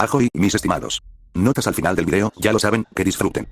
Ajoy, mis estimados. Notas al final del video, ya lo saben, que disfruten.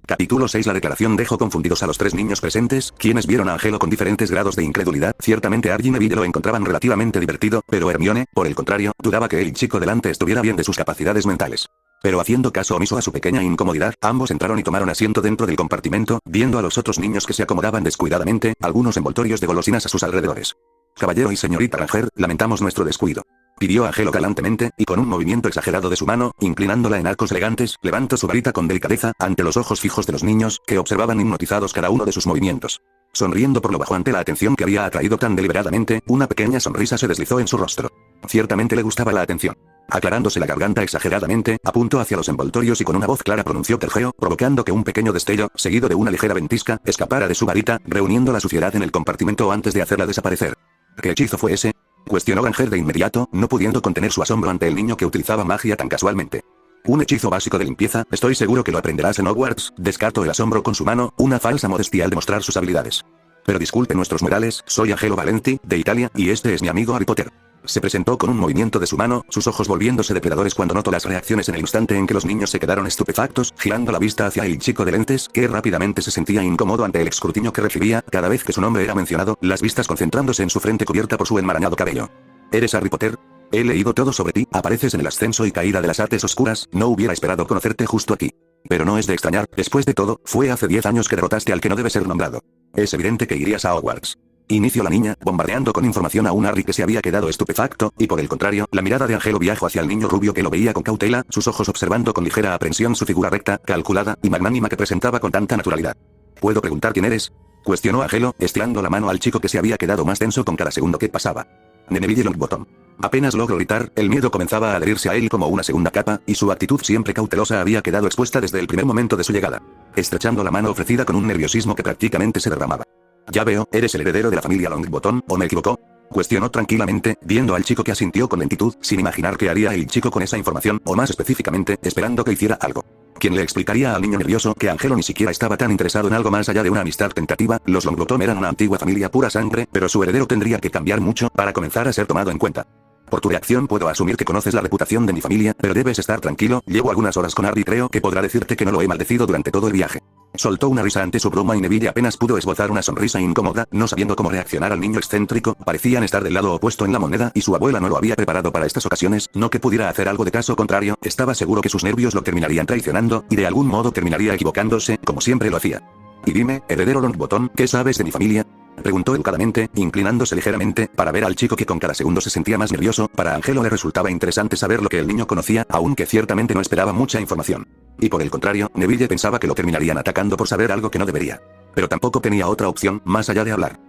Capítulo 6. La declaración dejó confundidos a los tres niños presentes, quienes vieron a Angelo con diferentes grados de incredulidad. Ciertamente Harry y Neville lo encontraban relativamente divertido, pero Hermione, por el contrario, dudaba que el chico delante estuviera bien de sus capacidades mentales. Pero haciendo caso omiso a su pequeña incomodidad, ambos entraron y tomaron asiento dentro del compartimento, viendo a los otros niños que se acomodaban descuidadamente, algunos envoltorios de golosinas a sus alrededores. Caballero y señorita Granger, lamentamos nuestro descuido. Pidió Angelo galantemente, y con un movimiento exagerado de su mano, inclinándola en arcos elegantes, levantó su varita con delicadeza, ante los ojos fijos de los niños, que observaban hipnotizados cada uno de sus movimientos. Sonriendo por lo bajo ante la atención que había atraído tan deliberadamente, una pequeña sonrisa se deslizó en su rostro. Ciertamente le gustaba la atención. Aclarándose la garganta exageradamente, apuntó hacia los envoltorios y con una voz clara pronunció tergeo, provocando que un pequeño destello, seguido de una ligera ventisca, escapara de su varita, reuniendo la suciedad en el compartimento antes de hacerla desaparecer. ¿Qué hechizo fue ese?, cuestionó Granger de inmediato, no pudiendo contener su asombro ante el niño que utilizaba magia tan casualmente. Un hechizo básico de limpieza, estoy seguro que lo aprenderás en Hogwarts. Descartó el asombro con su mano, una falsa modestia al demostrar sus habilidades. Pero disculpe nuestros modales, soy Angelo Valenti, de Italia, y este es mi amigo Harry Potter. Se presentó con un movimiento de su mano, sus ojos volviéndose depredadores cuando notó las reacciones en el instante en que los niños se quedaron estupefactos, girando la vista hacia el chico de lentes, que rápidamente se sentía incómodo ante el escrutinio que recibía, cada vez que su nombre era mencionado, las vistas concentrándose en su frente cubierta por su enmarañado cabello. ¿Eres Harry Potter? He leído todo sobre ti, apareces en el ascenso y caída de las artes oscuras, no hubiera esperado conocerte justo aquí. Pero no es de extrañar, después de todo, fue hace 10 años que derrotaste al que no debe ser nombrado. Es evidente que irías a Hogwarts. Inició la niña, bombardeando con información a un Harry que se había quedado estupefacto, y por el contrario, la mirada de Angelo viajó hacia el niño rubio que lo veía con cautela, sus ojos observando con ligera aprensión su figura recta, calculada, y magnánima que presentaba con tanta naturalidad. ¿Puedo preguntar quién eres?, cuestionó Angelo, estirando la mano al chico que se había quedado más tenso con cada segundo que pasaba. Neville Longbottom. Apenas logró gritar, el miedo comenzaba a adherirse a él como una segunda capa, y su actitud siempre cautelosa había quedado expuesta desde el primer momento de su llegada. Estrechando la mano ofrecida con un nerviosismo que prácticamente se derramaba. Ya veo, ¿eres el heredero de la familia Longbottom, o me equivocó?, cuestionó tranquilamente, viendo al chico que asintió con lentitud, sin imaginar qué haría el chico con esa información, o más específicamente, esperando que hiciera algo. ¿Quién le explicaría al niño nervioso que Angelo ni siquiera estaba tan interesado en algo más allá de una amistad tentativa? Los Longbottom eran una antigua familia pura sangre, pero su heredero tendría que cambiar mucho para comenzar a ser tomado en cuenta. Por tu reacción puedo asumir que conoces la reputación de mi familia, pero debes estar tranquilo, llevo algunas horas con Harry y creo que podrá decirte que no lo he maldecido durante todo el viaje. Soltó una risa ante su broma y Neville apenas pudo esbozar una sonrisa incómoda, no sabiendo cómo reaccionar al niño excéntrico, parecían estar del lado opuesto en la moneda y su abuela no lo había preparado para estas ocasiones, no que pudiera hacer algo de caso contrario, estaba seguro que sus nervios lo terminarían traicionando, y de algún modo terminaría equivocándose, como siempre lo hacía. Y dime, heredero Longbottom, ¿qué sabes de mi familia?, preguntó educadamente, inclinándose ligeramente, para ver al chico que con cada segundo se sentía más nervioso. Para Angelo le resultaba interesante saber lo que el niño conocía, aunque ciertamente no esperaba mucha información. Y por el contrario, Neville pensaba que lo terminarían atacando por saber algo que no debería. Pero tampoco tenía otra opción, más allá de hablar.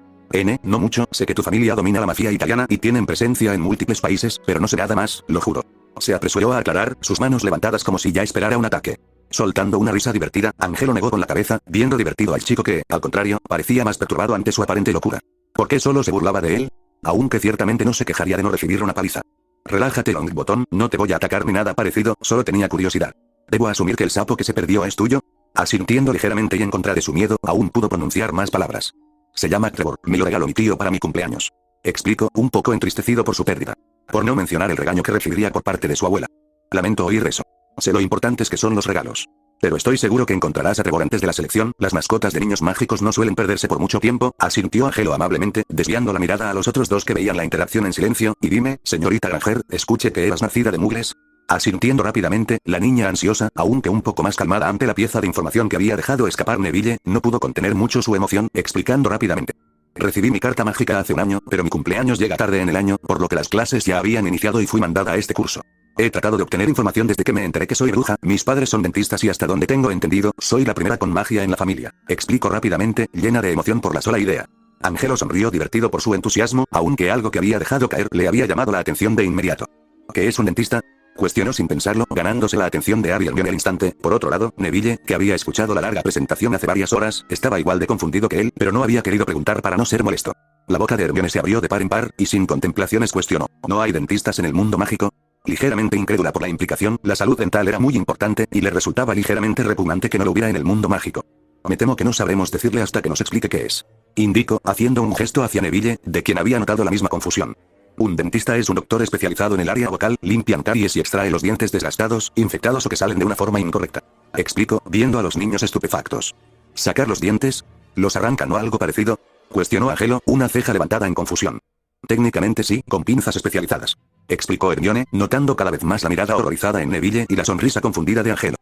No mucho, sé que tu familia domina la mafia italiana y tienen presencia en múltiples países, pero no sé nada más, lo juro. Se apresuró a aclarar, sus manos levantadas como si ya esperara un ataque. Soltando una risa divertida, Angelo negó con la cabeza, viendo divertido al chico que, al contrario, parecía más perturbado ante su aparente locura. ¿Por qué solo se burlaba de él? Aunque ciertamente no se quejaría de no recibir una paliza. Relájate Longbottom, no te voy a atacar ni nada parecido, solo tenía curiosidad. ¿Debo asumir que el sapo que se perdió es tuyo? Asintiendo ligeramente y en contra de su miedo, aún pudo pronunciar más palabras. Se llama Trevor, me lo regaló mi tío para mi cumpleaños. Explicó, un poco entristecido por su pérdida. Por no mencionar el regaño que recibiría por parte de su abuela. Lamento oír eso. Sé lo importantes que son los regalos. Pero estoy seguro que encontrarás a Trevor antes de la selección, las mascotas de niños mágicos no suelen perderse por mucho tiempo, asintió Angelo amablemente, desviando la mirada a los otros dos que veían la interacción en silencio, y dime, señorita Granger, escuche que eras nacida de mugles. Asintiendo rápidamente, la niña ansiosa, aunque un poco más calmada ante la pieza de información que había dejado escapar Neville, no pudo contener mucho su emoción, explicando rápidamente. Recibí mi carta mágica hace un año, pero mi cumpleaños llega tarde en el año, por lo que las clases ya habían iniciado y fui mandada a este curso. He tratado de obtener información desde que me enteré que soy bruja, mis padres son dentistas y hasta donde tengo entendido, soy la primera con magia en la familia. Explico rápidamente, llena de emoción por la sola idea. Angelo sonrió divertido por su entusiasmo, aunque algo que había dejado caer le había llamado la atención de inmediato. ¿Qué es un dentista?, cuestionó sin pensarlo, ganándose la atención de Harry en el instante. Por otro lado, Neville, que había escuchado la larga presentación hace varias horas, estaba igual de confundido que él, pero no había querido preguntar para no ser molesto. La boca de Hermione se abrió de par en par, y sin contemplaciones cuestionó, ¿no hay dentistas en el mundo mágico? Ligeramente incrédula por la implicación, la salud dental era muy importante, y le resultaba ligeramente repugnante que no lo hubiera en el mundo mágico. Me temo que no sabremos decirle hasta que nos explique qué es. Indicó, haciendo un gesto hacia Neville, de quien había notado la misma confusión. Un dentista es un doctor especializado en el área bucal, limpian caries y extrae los dientes desgastados, infectados o que salen de una forma incorrecta. Explico, viendo a los niños estupefactos. ¿Sacar los dientes? ¿Los arrancan o algo parecido? Cuestionó Angelo, una ceja levantada en confusión. Técnicamente sí, con pinzas especializadas. Explicó Hermione, notando cada vez más la mirada horrorizada en Neville y la sonrisa confundida de Angelo.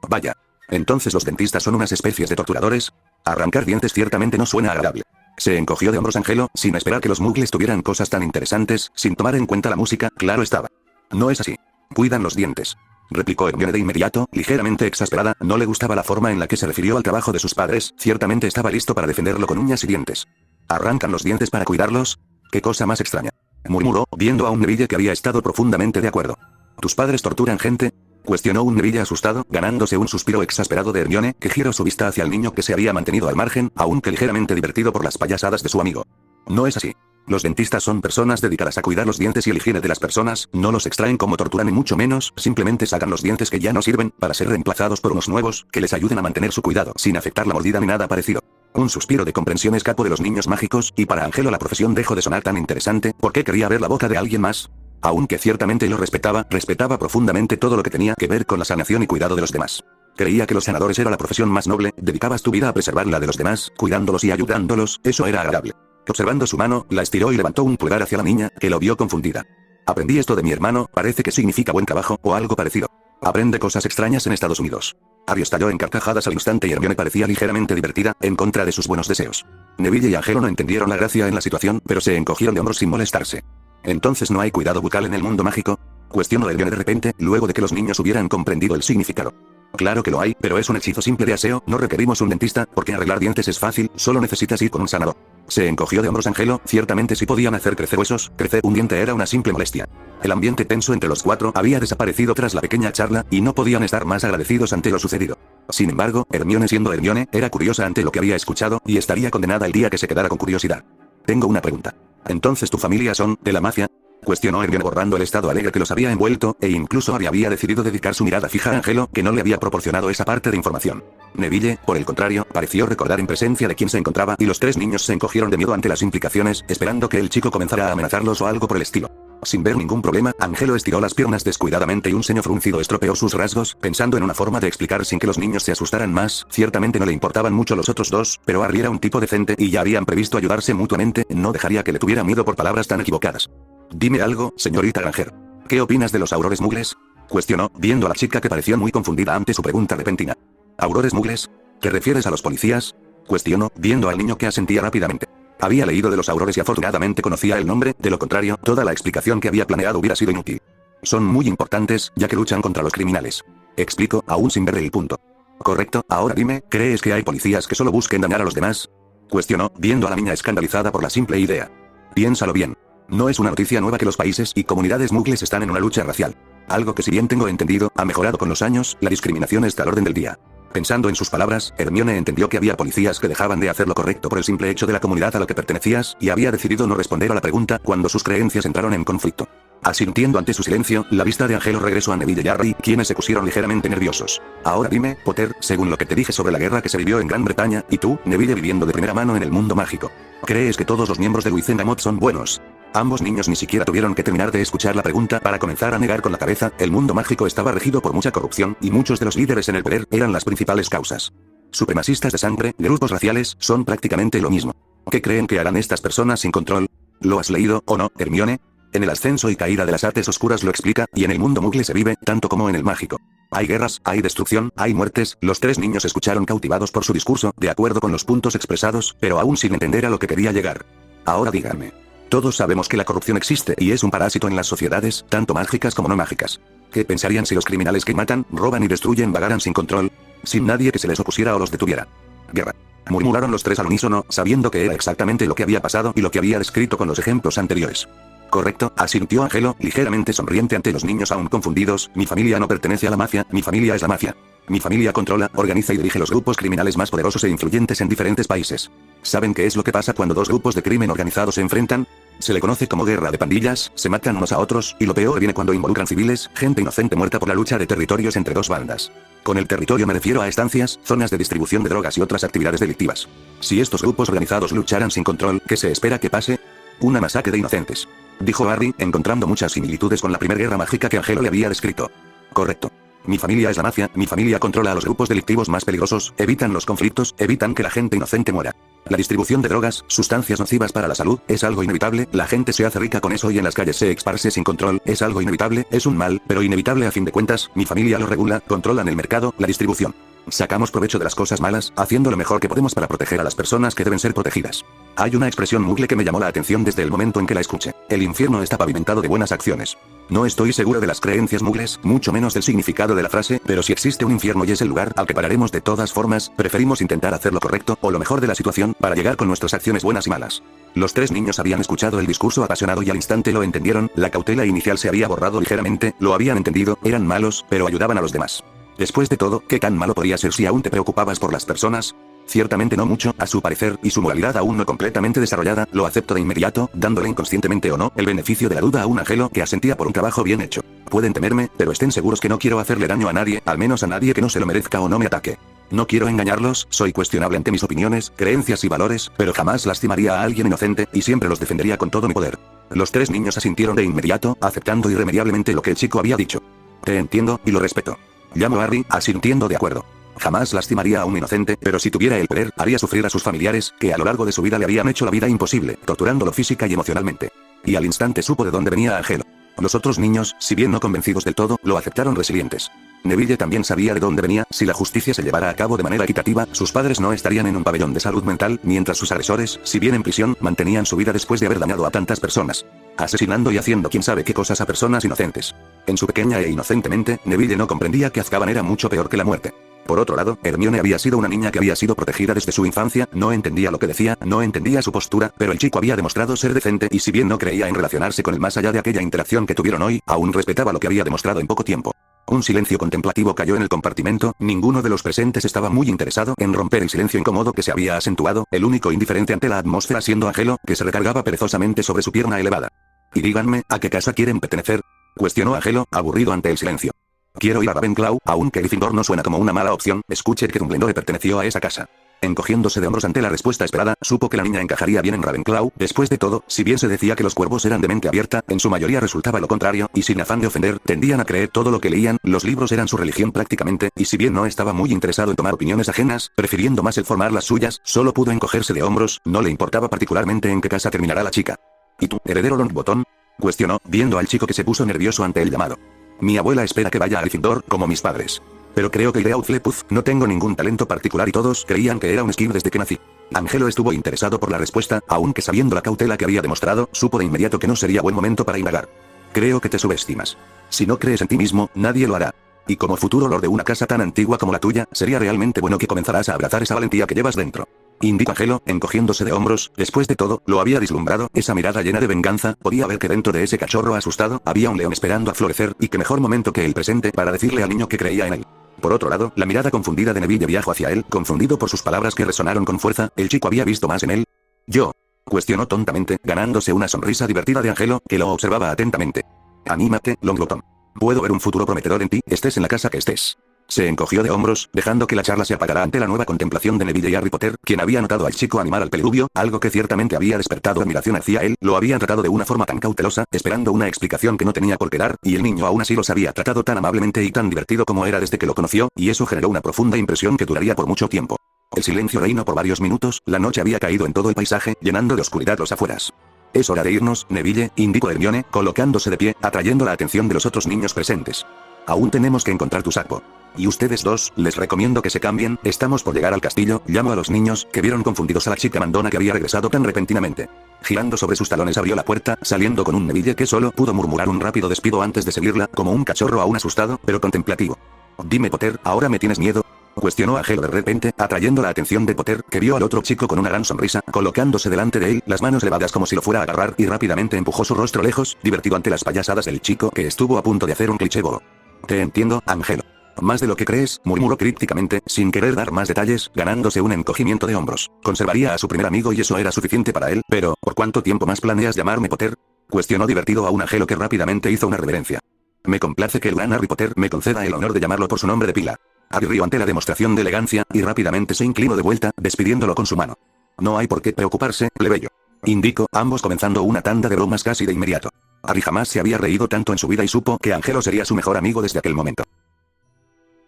Vaya. Entonces los dentistas son unas especies de torturadores. Arrancar dientes ciertamente no suena agradable. Se encogió de hombros Angelo, sin esperar que los muggles tuvieran cosas tan interesantes, sin tomar en cuenta la música, claro estaba. No es así. Cuidan los dientes. Replicó Hermione de inmediato, ligeramente exasperada, no le gustaba la forma en la que se refirió al trabajo de sus padres, ciertamente estaba listo para defenderlo con uñas y dientes. ¿Arrancan los dientes para cuidarlos? ¡Qué cosa más extraña! Murmuró, viendo a un Neville que había estado profundamente de acuerdo. ¿Tus padres torturan gente? Cuestionó un Neville asustado, ganándose un suspiro exasperado de Hermione, que giró su vista hacia el niño que se había mantenido al margen, aunque ligeramente divertido por las payasadas de su amigo. No es así. Los dentistas son personas dedicadas a cuidar los dientes y el higiene de las personas, no los extraen como tortura ni mucho menos, simplemente sacan los dientes que ya no sirven, para ser reemplazados por unos nuevos, que les ayuden a mantener su cuidado, sin afectar la mordida ni nada parecido. Un suspiro de comprensión escapó de los niños mágicos, y para Angelo la profesión dejó de sonar tan interesante, porque quería ver la boca de alguien más. Aunque ciertamente lo respetaba profundamente todo lo que tenía que ver con la sanación y cuidado de los demás. Creía que los sanadores era la profesión más noble, dedicabas tu vida a preservar la de los demás, cuidándolos y ayudándolos, eso era agradable. Observando su mano, la estiró y levantó un pulgar hacia la niña, que lo vio confundida. Aprendí esto de mi hermano, parece que significa buen trabajo, o algo parecido. Aprende cosas extrañas en Estados Unidos. Harry estalló en carcajadas al instante y Hermione parecía ligeramente divertida, en contra de sus buenos deseos. Neville y Angelo no entendieron la gracia en la situación, pero se encogieron de hombros sin molestarse. ¿Entonces no hay cuidado bucal en el mundo mágico? Cuestionó Hermione de repente, luego de que los niños hubieran comprendido el significado. Claro que lo hay, pero es un hechizo simple de aseo, no requerimos un dentista, porque arreglar dientes es fácil, solo necesitas ir con un sanador. Se encogió de hombros Angelo, ciertamente sí podían hacer crecer huesos, crecer un diente era una simple molestia. El ambiente tenso entre los cuatro había desaparecido tras la pequeña charla, y no podían estar más agradecidos ante lo sucedido. Sin embargo, Hermione siendo Hermione, era curiosa ante lo que había escuchado, y estaría condenada el día que se quedara con curiosidad. Tengo una pregunta. ¿Entonces tu familia son, de la mafia? Cuestionó Hermione borrando el estado alegre que los había envuelto, e incluso Harry había decidido dedicar su mirada fija a Angelo, que no le había proporcionado esa parte de información. Neville, por el contrario, pareció recordar en presencia de quién se encontraba, y los tres niños se encogieron de miedo ante las implicaciones, esperando que el chico comenzara a amenazarlos o algo por el estilo. Sin ver ningún problema, Angelo estiró las piernas descuidadamente y un ceño fruncido estropeó sus rasgos, pensando en una forma de explicar sin que los niños se asustaran más. Ciertamente no le importaban mucho los otros dos, pero Harry era un tipo decente y ya habían previsto ayudarse mutuamente, no dejaría que le tuviera miedo por palabras tan equivocadas. Dime algo, señorita Granger. ¿Qué opinas de los aurores muggles? Cuestionó, viendo a la chica que pareció muy confundida ante su pregunta repentina. ¿Aurores muggles? ¿Te refieres a los policías? Cuestionó, viendo al niño que asentía rápidamente. Había leído de los aurores y afortunadamente conocía el nombre, de lo contrario, toda la explicación que había planeado hubiera sido inútil. Son muy importantes, ya que luchan contra los criminales. Explico, aún sin ver el punto. Correcto, ahora dime, ¿crees que hay policías que solo busquen dañar a los demás? Cuestionó, viendo a la niña escandalizada por la simple idea. Piénsalo bien. No es una noticia nueva que los países y comunidades muggles están en una lucha racial. Algo que si bien tengo entendido, ha mejorado con los años, la discriminación está al orden del día. Pensando en sus palabras, Hermione entendió que había policías que dejaban de hacer lo correcto por el simple hecho de la comunidad a la que pertenecías, y había decidido no responder a la pregunta cuando sus creencias entraron en conflicto. Asintiendo ante su silencio, la vista de Angelo regresó a Neville y Harry, quienes se pusieron ligeramente nerviosos. Ahora dime, Potter, según lo que te dije sobre la guerra que se vivió en Gran Bretaña, y tú, Neville viviendo de primera mano en el mundo mágico, ¿crees que todos los miembros de Wizengamot son buenos? Ambos niños ni siquiera tuvieron que terminar de escuchar la pregunta para comenzar a negar con la cabeza. El mundo mágico estaba regido por mucha corrupción, y muchos de los líderes en el poder eran las principales causas. Supremacistas de sangre, grupos raciales, son prácticamente lo mismo. ¿Qué creen que harán estas personas sin control? ¿Lo has leído, o no, Hermione? En el ascenso y caída de las artes oscuras lo explica, y en el mundo muggle se vive, tanto como en el mágico. Hay guerras, hay destrucción, hay muertes. Los tres niños escucharon cautivados por su discurso, de acuerdo con los puntos expresados, pero aún sin entender a lo que quería llegar. Ahora díganme. Todos sabemos que la corrupción existe y es un parásito en las sociedades, tanto mágicas como no mágicas. ¿Qué pensarían si los criminales que matan, roban y destruyen vagaran sin control? Sin nadie que se les opusiera o los detuviera. Guerra. Murmuraron los tres al unísono, sabiendo que era exactamente lo que había pasado y lo que había descrito con los ejemplos anteriores. Correcto, asintió Angelo, ligeramente sonriente ante los niños aún confundidos. Mi familia no pertenece a la mafia, mi familia es la mafia. Mi familia controla, organiza y dirige los grupos criminales más poderosos e influyentes en diferentes países. ¿Saben qué es lo que pasa cuando dos grupos de crimen organizado se enfrentan? Se le conoce como guerra de pandillas, se matan unos a otros, y lo peor viene cuando involucran civiles, gente inocente muerta por la lucha de territorios entre dos bandas. Con el territorio me refiero a estancias, zonas de distribución de drogas y otras actividades delictivas. Si estos grupos organizados lucharan sin control, ¿qué se espera que pase? Una masacre de inocentes. Dijo Harry, encontrando muchas similitudes con la primera guerra mágica que Angelo le había descrito. Correcto. Mi familia es la mafia, mi familia controla a los grupos delictivos más peligrosos, evitan los conflictos, evitan que la gente inocente muera. La distribución de drogas, sustancias nocivas para la salud, es algo inevitable, la gente se hace rica con eso y en las calles se esparce sin control, es algo inevitable, es un mal, pero inevitable a fin de cuentas, mi familia lo regula, controlan el mercado, la distribución. Sacamos provecho de las cosas malas, haciendo lo mejor que podemos para proteger a las personas que deben ser protegidas. Hay una expresión mugle que me llamó la atención desde el momento en que la escuché. El infierno está pavimentado de buenas acciones. No estoy seguro de las creencias mugles, mucho menos del significado de la frase, pero si existe un infierno y es el lugar al que pararemos de todas formas, preferimos intentar hacer lo correcto, o lo mejor de la situación, para llegar con nuestras acciones buenas y malas. Los tres niños habían escuchado el discurso apasionado y al instante lo entendieron, la cautela inicial se había borrado ligeramente, lo habían entendido, eran malos, pero ayudaban a los demás. Después de todo, ¿qué tan malo podía ser si aún te preocupabas por las personas? Ciertamente no mucho, a su parecer, y su moralidad aún no completamente desarrollada, lo acepto de inmediato, dándole inconscientemente o no, el beneficio de la duda a un Angelo que asentía por un trabajo bien hecho. Pueden temerme, pero estén seguros que no quiero hacerle daño a nadie, al menos a nadie que no se lo merezca o no me ataque. No quiero engañarlos, soy cuestionable ante mis opiniones, creencias y valores, pero jamás lastimaría a alguien inocente, y siempre los defendería con todo mi poder. Los tres niños asintieron de inmediato, aceptando irremediablemente lo que el chico había dicho. Te entiendo, y lo respeto. Llamo a Harry, asintiendo de acuerdo. Jamás lastimaría a un inocente, pero si tuviera el poder, haría sufrir a sus familiares, que a lo largo de su vida le habían hecho la vida imposible, torturándolo física y emocionalmente. Y al instante supo de dónde venía Angelo. Los otros niños, si bien no convencidos del todo, lo aceptaron resilientes. Neville también sabía de dónde venía, si la justicia se llevara a cabo de manera equitativa, sus padres no estarían en un pabellón de salud mental, mientras sus agresores, si bien en prisión, mantenían su vida después de haber dañado a tantas personas. Asesinando y haciendo quién sabe qué cosas a personas inocentes. En su pequeña e inocentemente, Neville no comprendía que Azkaban era mucho peor que la muerte. Por otro lado, Hermione había sido una niña que había sido protegida desde su infancia, no entendía lo que decía, no entendía su postura, pero el chico había demostrado ser decente y si bien no creía en relacionarse con él más allá de aquella interacción que tuvieron hoy, aún respetaba lo que había demostrado en poco tiempo. Un silencio contemplativo cayó en el compartimento, ninguno de los presentes estaba muy interesado en romper el silencio incómodo que se había acentuado, el único indiferente ante la atmósfera siendo Angelo, que se recargaba perezosamente sobre su pierna elevada. Y díganme, ¿a qué casa quieren pertenecer? Cuestionó Angelo, aburrido ante el silencio. Quiero ir a Ravenclaw, aunque Gryffindor no suena como una mala opción, escuche que Dumbledore perteneció a esa casa. Encogiéndose de hombros ante la respuesta esperada, supo que la niña encajaría bien en Ravenclaw, después de todo, si bien se decía que los cuervos eran de mente abierta, en su mayoría resultaba lo contrario, y sin afán de ofender, tendían a creer todo lo que leían, los libros eran su religión prácticamente, y si bien no estaba muy interesado en tomar opiniones ajenas, prefiriendo más el formar las suyas, solo pudo encogerse de hombros, no le importaba particularmente en qué casa terminará la chica. ¿Y tú, heredero Longbottom? Cuestionó, viendo al chico que se puso nervioso ante el llamado. Mi abuela espera que vaya a Gryffindor, como mis padres. Pero creo que iré a Hufflepuff, no tengo ningún talento particular y todos creían que era un Skir desde que nací. Angelo estuvo interesado por la respuesta, aunque sabiendo la cautela que había demostrado, supo de inmediato que no sería buen momento para indagar. Creo que te subestimas. Si no crees en ti mismo, nadie lo hará. Y como futuro lord de una casa tan antigua como la tuya, sería realmente bueno que comenzaras a abrazar esa valentía que llevas dentro. Indicó Angelo, encogiéndose de hombros, después de todo, lo había vislumbrado, esa mirada llena de venganza, podía ver que dentro de ese cachorro asustado, había un león esperando a florecer, y qué mejor momento que el presente para decirle al niño que creía en él. Por otro lado, la mirada confundida de Neville viajó hacia él, confundido por sus palabras que resonaron con fuerza, el chico había visto más en él. Yo. Cuestionó tontamente, ganándose una sonrisa divertida de Angelo, que lo observaba atentamente. Anímate, Longbottom. Puedo ver un futuro prometedor en ti, estés en la casa que estés. Se encogió de hombros, dejando que la charla se apagara ante la nueva contemplación de Neville y Harry Potter, quien había notado al chico animar al pelirrubio, algo que ciertamente había despertado admiración hacia él, lo habían tratado de una forma tan cautelosa, esperando una explicación que no tenía por qué dar, y el niño aún así los había tratado tan amablemente y tan divertido como era desde que lo conoció, y eso generó una profunda impresión que duraría por mucho tiempo. El silencio reinó por varios minutos, la noche había caído en todo el paisaje, llenando de oscuridad los afueras. Es hora de irnos, Neville, indicó Hermione, colocándose de pie, atrayendo la atención de los otros niños presentes. Aún tenemos que encontrar tu saco. Y ustedes dos, les recomiendo que se cambien, estamos por llegar al castillo, llamó a los niños, que vieron confundidos a la chica mandona que había regresado tan repentinamente. Girando sobre sus talones abrió la puerta, saliendo con un Neville que solo pudo murmurar un rápido despido antes de seguirla, como un cachorro aún asustado, pero contemplativo. Dime Potter, ¿ahora me tienes miedo? Cuestionó Angelo de repente, atrayendo la atención de Potter, que vio al otro chico con una gran sonrisa, colocándose delante de él, las manos levadas como si lo fuera a agarrar, y rápidamente empujó su rostro lejos, divertido ante las payasadas del chico que estuvo a punto de hacer un cliché bobo. Te entiendo, Angelo. Más de lo que crees, murmuró crípticamente, sin querer dar más detalles, ganándose un encogimiento de hombros. Conservaría a su primer amigo y eso era suficiente para él, pero, ¿por cuánto tiempo más planeas llamarme Potter? Cuestionó divertido a un Angelo que rápidamente hizo una reverencia. Me complace que el gran Harry Potter me conceda el honor de llamarlo por su nombre de pila. Harry rió ante la demostración de elegancia, y rápidamente se inclinó de vuelta, despidiéndolo con su mano. No hay por qué preocuparse, plebeyo. Indicó, ambos comenzando una tanda de bromas casi de inmediato. Harry jamás se había reído tanto en su vida y supo que Angelo sería su mejor amigo desde aquel momento.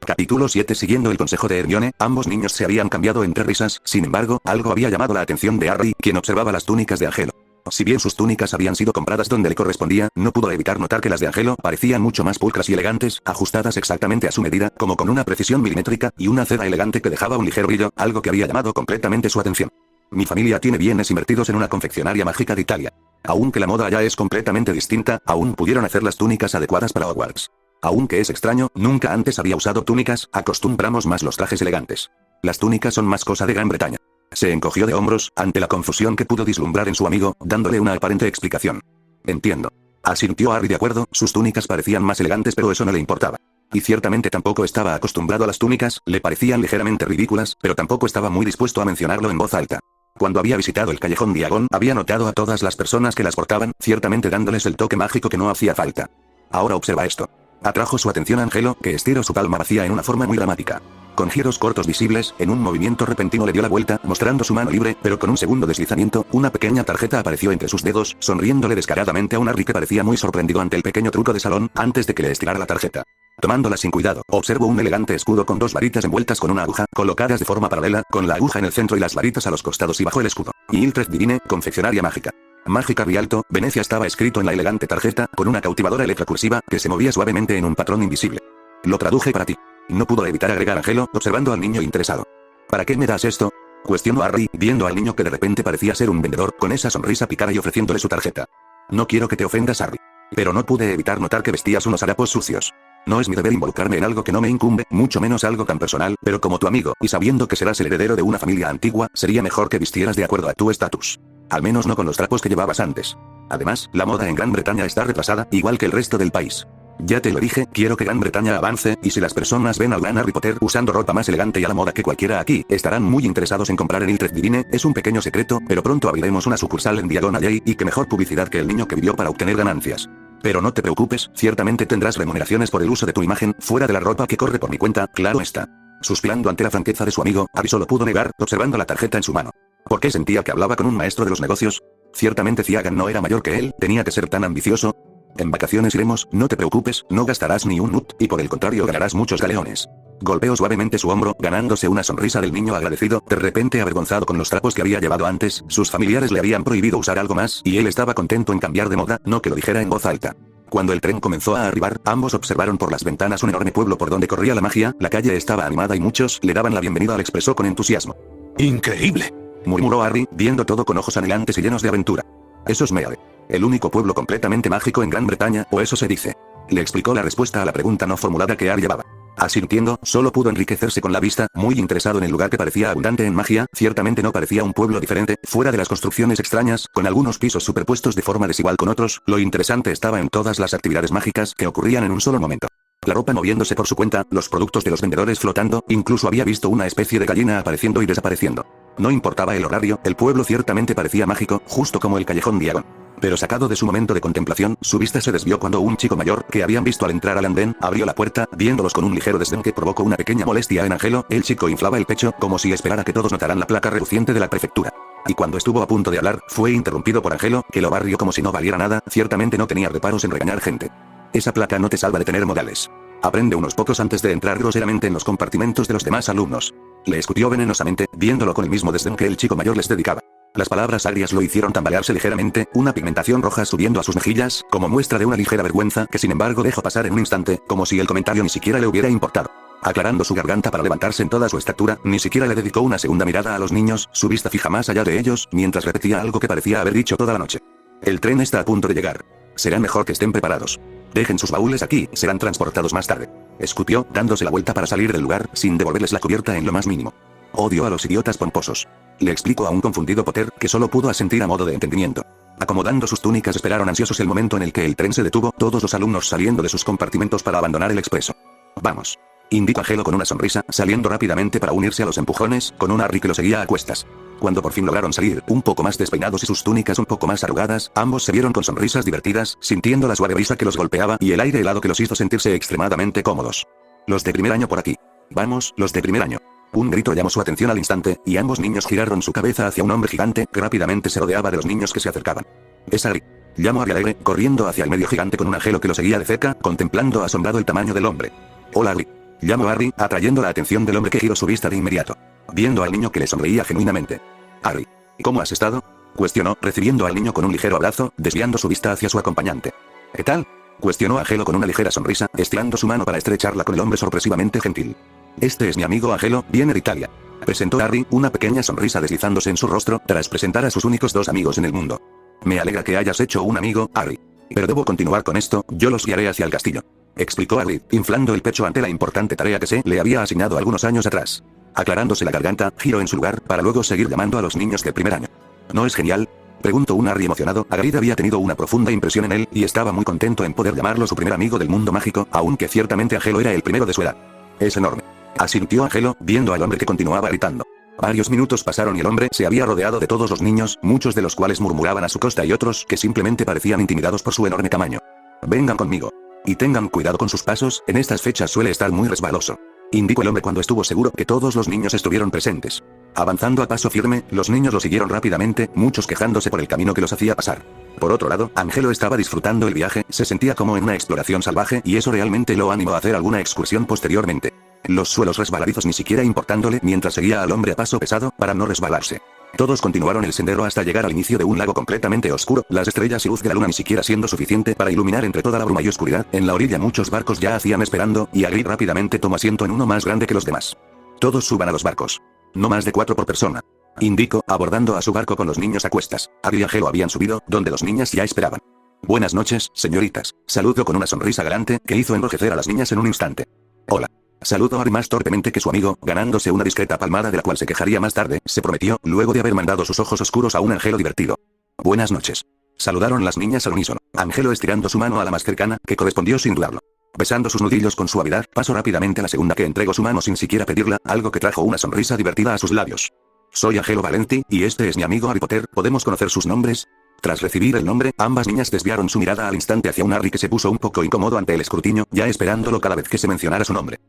Capítulo 7. Siguiendo el consejo de Hermione, ambos niños se habían cambiado entre risas. Sin embargo, algo había llamado la atención de Harry, quien observaba las túnicas de Angelo. Si bien sus túnicas habían sido compradas donde le correspondía, no pudo evitar notar que las de Angelo parecían mucho más pulcras y elegantes, ajustadas exactamente a su medida, como con una precisión milimétrica, y una seda elegante que dejaba un ligero brillo, algo que había llamado completamente su atención. Mi familia tiene bienes invertidos en una confeccionaria mágica de Italia. Aunque la moda allá es completamente distinta, aún pudieron hacer las túnicas adecuadas para Hogwarts. Aunque es extraño, nunca antes había usado túnicas, acostumbramos más los trajes elegantes. Las túnicas son más cosa de Gran Bretaña. Se encogió de hombros, ante la confusión que pudo vislumbrar en su amigo, dándole una aparente explicación. Entiendo. Asintió Harry de acuerdo, sus túnicas parecían más elegantes pero eso no le importaba. Y ciertamente tampoco estaba acostumbrado a las túnicas, le parecían ligeramente ridículas, pero tampoco estaba muy dispuesto a mencionarlo en voz alta. Cuando había visitado el Callejón Diagon, había notado a todas las personas que las portaban, ciertamente dándoles el toque mágico que no hacía falta. Ahora observa esto. Atrajo su atención Angelo, que estiró su palma vacía en una forma muy dramática. Con giros cortos visibles, en un movimiento repentino le dio la vuelta, mostrando su mano libre, pero con un segundo deslizamiento, una pequeña tarjeta apareció entre sus dedos, sonriéndole descaradamente a un Harry que parecía muy sorprendido ante el pequeño truco de salón, antes de que le estirara la tarjeta. Tomándola sin cuidado, observó un elegante escudo con dos varitas envueltas con una aguja, colocadas de forma paralela, con la aguja en el centro y las varitas a los costados y bajo el escudo. Y Iltred Divine, confeccionaria mágica. Mágica Rialto, Venecia estaba escrito en la elegante tarjeta, con una cautivadora letra cursiva, que se movía suavemente en un patrón invisible. Lo traduje para ti. No pudo evitar agregar Angelo, observando al niño interesado. ¿Para qué me das esto?, cuestionó Harry, viendo al niño que de repente parecía ser un vendedor, con esa sonrisa picada y ofreciéndole su tarjeta. No quiero que te ofendas, Harry. Pero no pude evitar notar que vestías unos harapos sucios. No es mi deber involucrarme en algo que no me incumbe, mucho menos algo tan personal, pero como tu amigo, y sabiendo que serás el heredero de una familia antigua, sería mejor que vistieras de acuerdo a tu estatus. Al menos no con los trapos que llevabas antes. Además, la moda en Gran Bretaña está retrasada, igual que el resto del país. Ya te lo dije, quiero que Gran Bretaña avance, y si las personas ven al gran Harry Potter usando ropa más elegante y a la moda que cualquiera aquí, estarán muy interesados en comprar en Iltred Divine. Es un pequeño secreto, pero pronto abriremos una sucursal en Diagon Alley, y qué mejor publicidad que el niño que vivió para obtener ganancias. Pero no te preocupes, ciertamente tendrás remuneraciones por el uso de tu imagen, fuera de la ropa que corre por mi cuenta, claro está. Suspirando ante la franqueza de su amigo, Harry solo pudo negar, observando la tarjeta en su mano. ¿Por qué sentía que hablaba con un maestro de los negocios? Ciertamente Diagon no era mayor que él, tenía que ser tan ambicioso. En vacaciones iremos, no te preocupes, no gastarás ni un nut, y por el contrario ganarás muchos galeones. Golpeó suavemente su hombro, ganándose una sonrisa del niño agradecido, de repente avergonzado con los trapos que había llevado antes, sus familiares le habían prohibido usar algo más, y él estaba contento en cambiar de moda, no que lo dijera en voz alta. Cuando el tren comenzó a arribar, ambos observaron por las ventanas un enorme pueblo por donde corría la magia, la calle estaba animada y muchos le daban la bienvenida al expreso con entusiasmo. ¡Increíble!, murmuró Harry, viendo todo con ojos anhelantes y llenos de aventura. Eso es Meade. El único pueblo completamente mágico en Gran Bretaña, o eso se dice. Le explicó la respuesta a la pregunta no formulada que Harry llevaba. Asintiendo, solo pudo enriquecerse con la vista, muy interesado en el lugar que parecía abundante en magia, ciertamente no parecía un pueblo diferente, fuera de las construcciones extrañas, con algunos pisos superpuestos de forma desigual con otros, lo interesante estaba en todas las actividades mágicas que ocurrían en un solo momento. La ropa moviéndose por su cuenta, los productos de los vendedores flotando, incluso había visto una especie de gallina apareciendo y desapareciendo. No importaba el horario, el pueblo ciertamente parecía mágico, justo como el Callejón Diagon. Pero sacado de su momento de contemplación, su vista se desvió cuando un chico mayor, que habían visto al entrar al andén, abrió la puerta, viéndolos con un ligero desdén que provocó una pequeña molestia en Angelo. El chico inflaba el pecho, como si esperara que todos notaran la placa reluciente de la prefectura. Y cuando estuvo a punto de hablar, fue interrumpido por Angelo, que lo barrió como si no valiera nada, ciertamente no tenía reparos en regañar gente. Esa placa no te salva de tener modales. Aprende unos pocos antes de entrar groseramente en los compartimentos de los demás alumnos. Le escutió venenosamente, viéndolo con el mismo desdén que el chico mayor les dedicaba. Las palabras agrias lo hicieron tambalearse ligeramente, una pigmentación roja subiendo a sus mejillas, como muestra de una ligera vergüenza, que sin embargo dejó pasar en un instante, como si el comentario ni siquiera le hubiera importado. Aclarando su garganta para levantarse en toda su estatura, ni siquiera le dedicó una segunda mirada a los niños, su vista fija más allá de ellos, mientras repetía algo que parecía haber dicho toda la noche. El tren está a punto de llegar. Será mejor que estén preparados. Dejen sus baúles aquí, serán transportados más tarde. Escupió, dándose la vuelta para salir del lugar, sin devolverles la cubierta en lo más mínimo. Odio a los idiotas pomposos. Le explicó a un confundido Potter, que solo pudo asentir a modo de entendimiento. Acomodando sus túnicas esperaron ansiosos el momento en el que el tren se detuvo, todos los alumnos saliendo de sus compartimentos para abandonar el expreso. Vamos. Indicó Angelo con una sonrisa, saliendo rápidamente para unirse a los empujones, con un Harry que lo seguía a cuestas. Cuando por fin lograron salir, un poco más despeinados y sus túnicas un poco más arrugadas, ambos se vieron con sonrisas divertidas, sintiendo la suave brisa que los golpeaba y el aire helado que los hizo sentirse extremadamente cómodos. Los de primer año por aquí. Vamos, los de primer año. Un grito llamó su atención al instante, y ambos niños giraron su cabeza hacia un hombre gigante que rápidamente se rodeaba de los niños que se acercaban. Es Harry. Llamó Harry alegre, corriendo hacia el medio gigante con un Angelo que lo seguía de cerca, contemplando asombrado el tamaño del hombre. Hola Harry. Llamó Harry, atrayendo la atención del hombre que giró su vista de inmediato, viendo al niño que le sonreía genuinamente. Harry. ¿Cómo has estado? Cuestionó, recibiendo al niño con un ligero abrazo, desviando su vista hacia su acompañante. ¿Qué tal? Cuestionó Angelo con una ligera sonrisa, estirando su mano para estrecharla con el hombre sorpresivamente gentil. Este es mi amigo Angelo, viene de Italia. Presentó Harry, una pequeña sonrisa deslizándose en su rostro, tras presentar a sus únicos dos amigos en el mundo. Me alegra que hayas hecho un amigo, Harry. Pero debo continuar con esto, yo los guiaré hacia el castillo. Explicó Harry, inflando el pecho ante la importante tarea que se le había asignado algunos años atrás. Aclarándose la garganta, giró en su lugar, para luego seguir llamando a los niños del primer año. ¿No es genial? Preguntó un Harry emocionado. Hagrid había tenido una profunda impresión en él, y estaba muy contento en poder llamarlo su primer amigo del mundo mágico, aunque ciertamente Angelo era el primero de su edad. Es enorme. Asintió Angelo, viendo al hombre que continuaba gritando. Varios minutos pasaron y el hombre se había rodeado de todos los niños, muchos de los cuales murmuraban a su costa y otros que simplemente parecían intimidados por su enorme tamaño. Vengan conmigo. Y tengan cuidado con sus pasos, en estas fechas suele estar muy resbaloso. Indicó el hombre cuando estuvo seguro que todos los niños estuvieron presentes. Avanzando a paso firme, los niños lo siguieron rápidamente, muchos quejándose por el camino que los hacía pasar. Por otro lado, Angelo estaba disfrutando el viaje, se sentía como en una exploración salvaje y eso realmente lo animó a hacer alguna excursión posteriormente. Los suelos resbaladizos ni siquiera importándole mientras seguía al hombre a paso pesado, para no resbalarse. Todos continuaron el sendero hasta llegar al inicio de un lago completamente oscuro, las estrellas y luz de la luna ni siquiera siendo suficiente para iluminar entre toda la bruma y oscuridad. En la orilla muchos barcos ya hacían esperando, y Hagrid rápidamente tomó asiento en uno más grande que los demás. Todos suban a los barcos. No más de 4 por persona. Indicó, abordando a su barco con los niños a cuestas. Hagrid y Angelo habían subido, donde los niños ya esperaban. Buenas noches, señoritas. Saludó con una sonrisa galante, que hizo enrojecer a las niñas en un instante. Hola. Saludó Harry más torpemente que su amigo, ganándose una discreta palmada de la cual se quejaría más tarde, se prometió, luego de haber mandado sus ojos oscuros a un Angelo divertido. Buenas noches. Saludaron las niñas al unísono, Angelo estirando su mano a la más cercana, que correspondió sin dudarlo. Besando sus nudillos con suavidad, pasó rápidamente a la segunda que entregó su mano sin siquiera pedirla, algo que trajo una sonrisa divertida a sus labios. Soy Angelo Valenti, y este es mi amigo Harry Potter, ¿podemos conocer sus nombres? Tras recibir el nombre, ambas niñas desviaron su mirada al instante hacia un Harry que se puso un poco incómodo ante el escrutinio, ya esperándolo cada vez que se mencionara su nombre.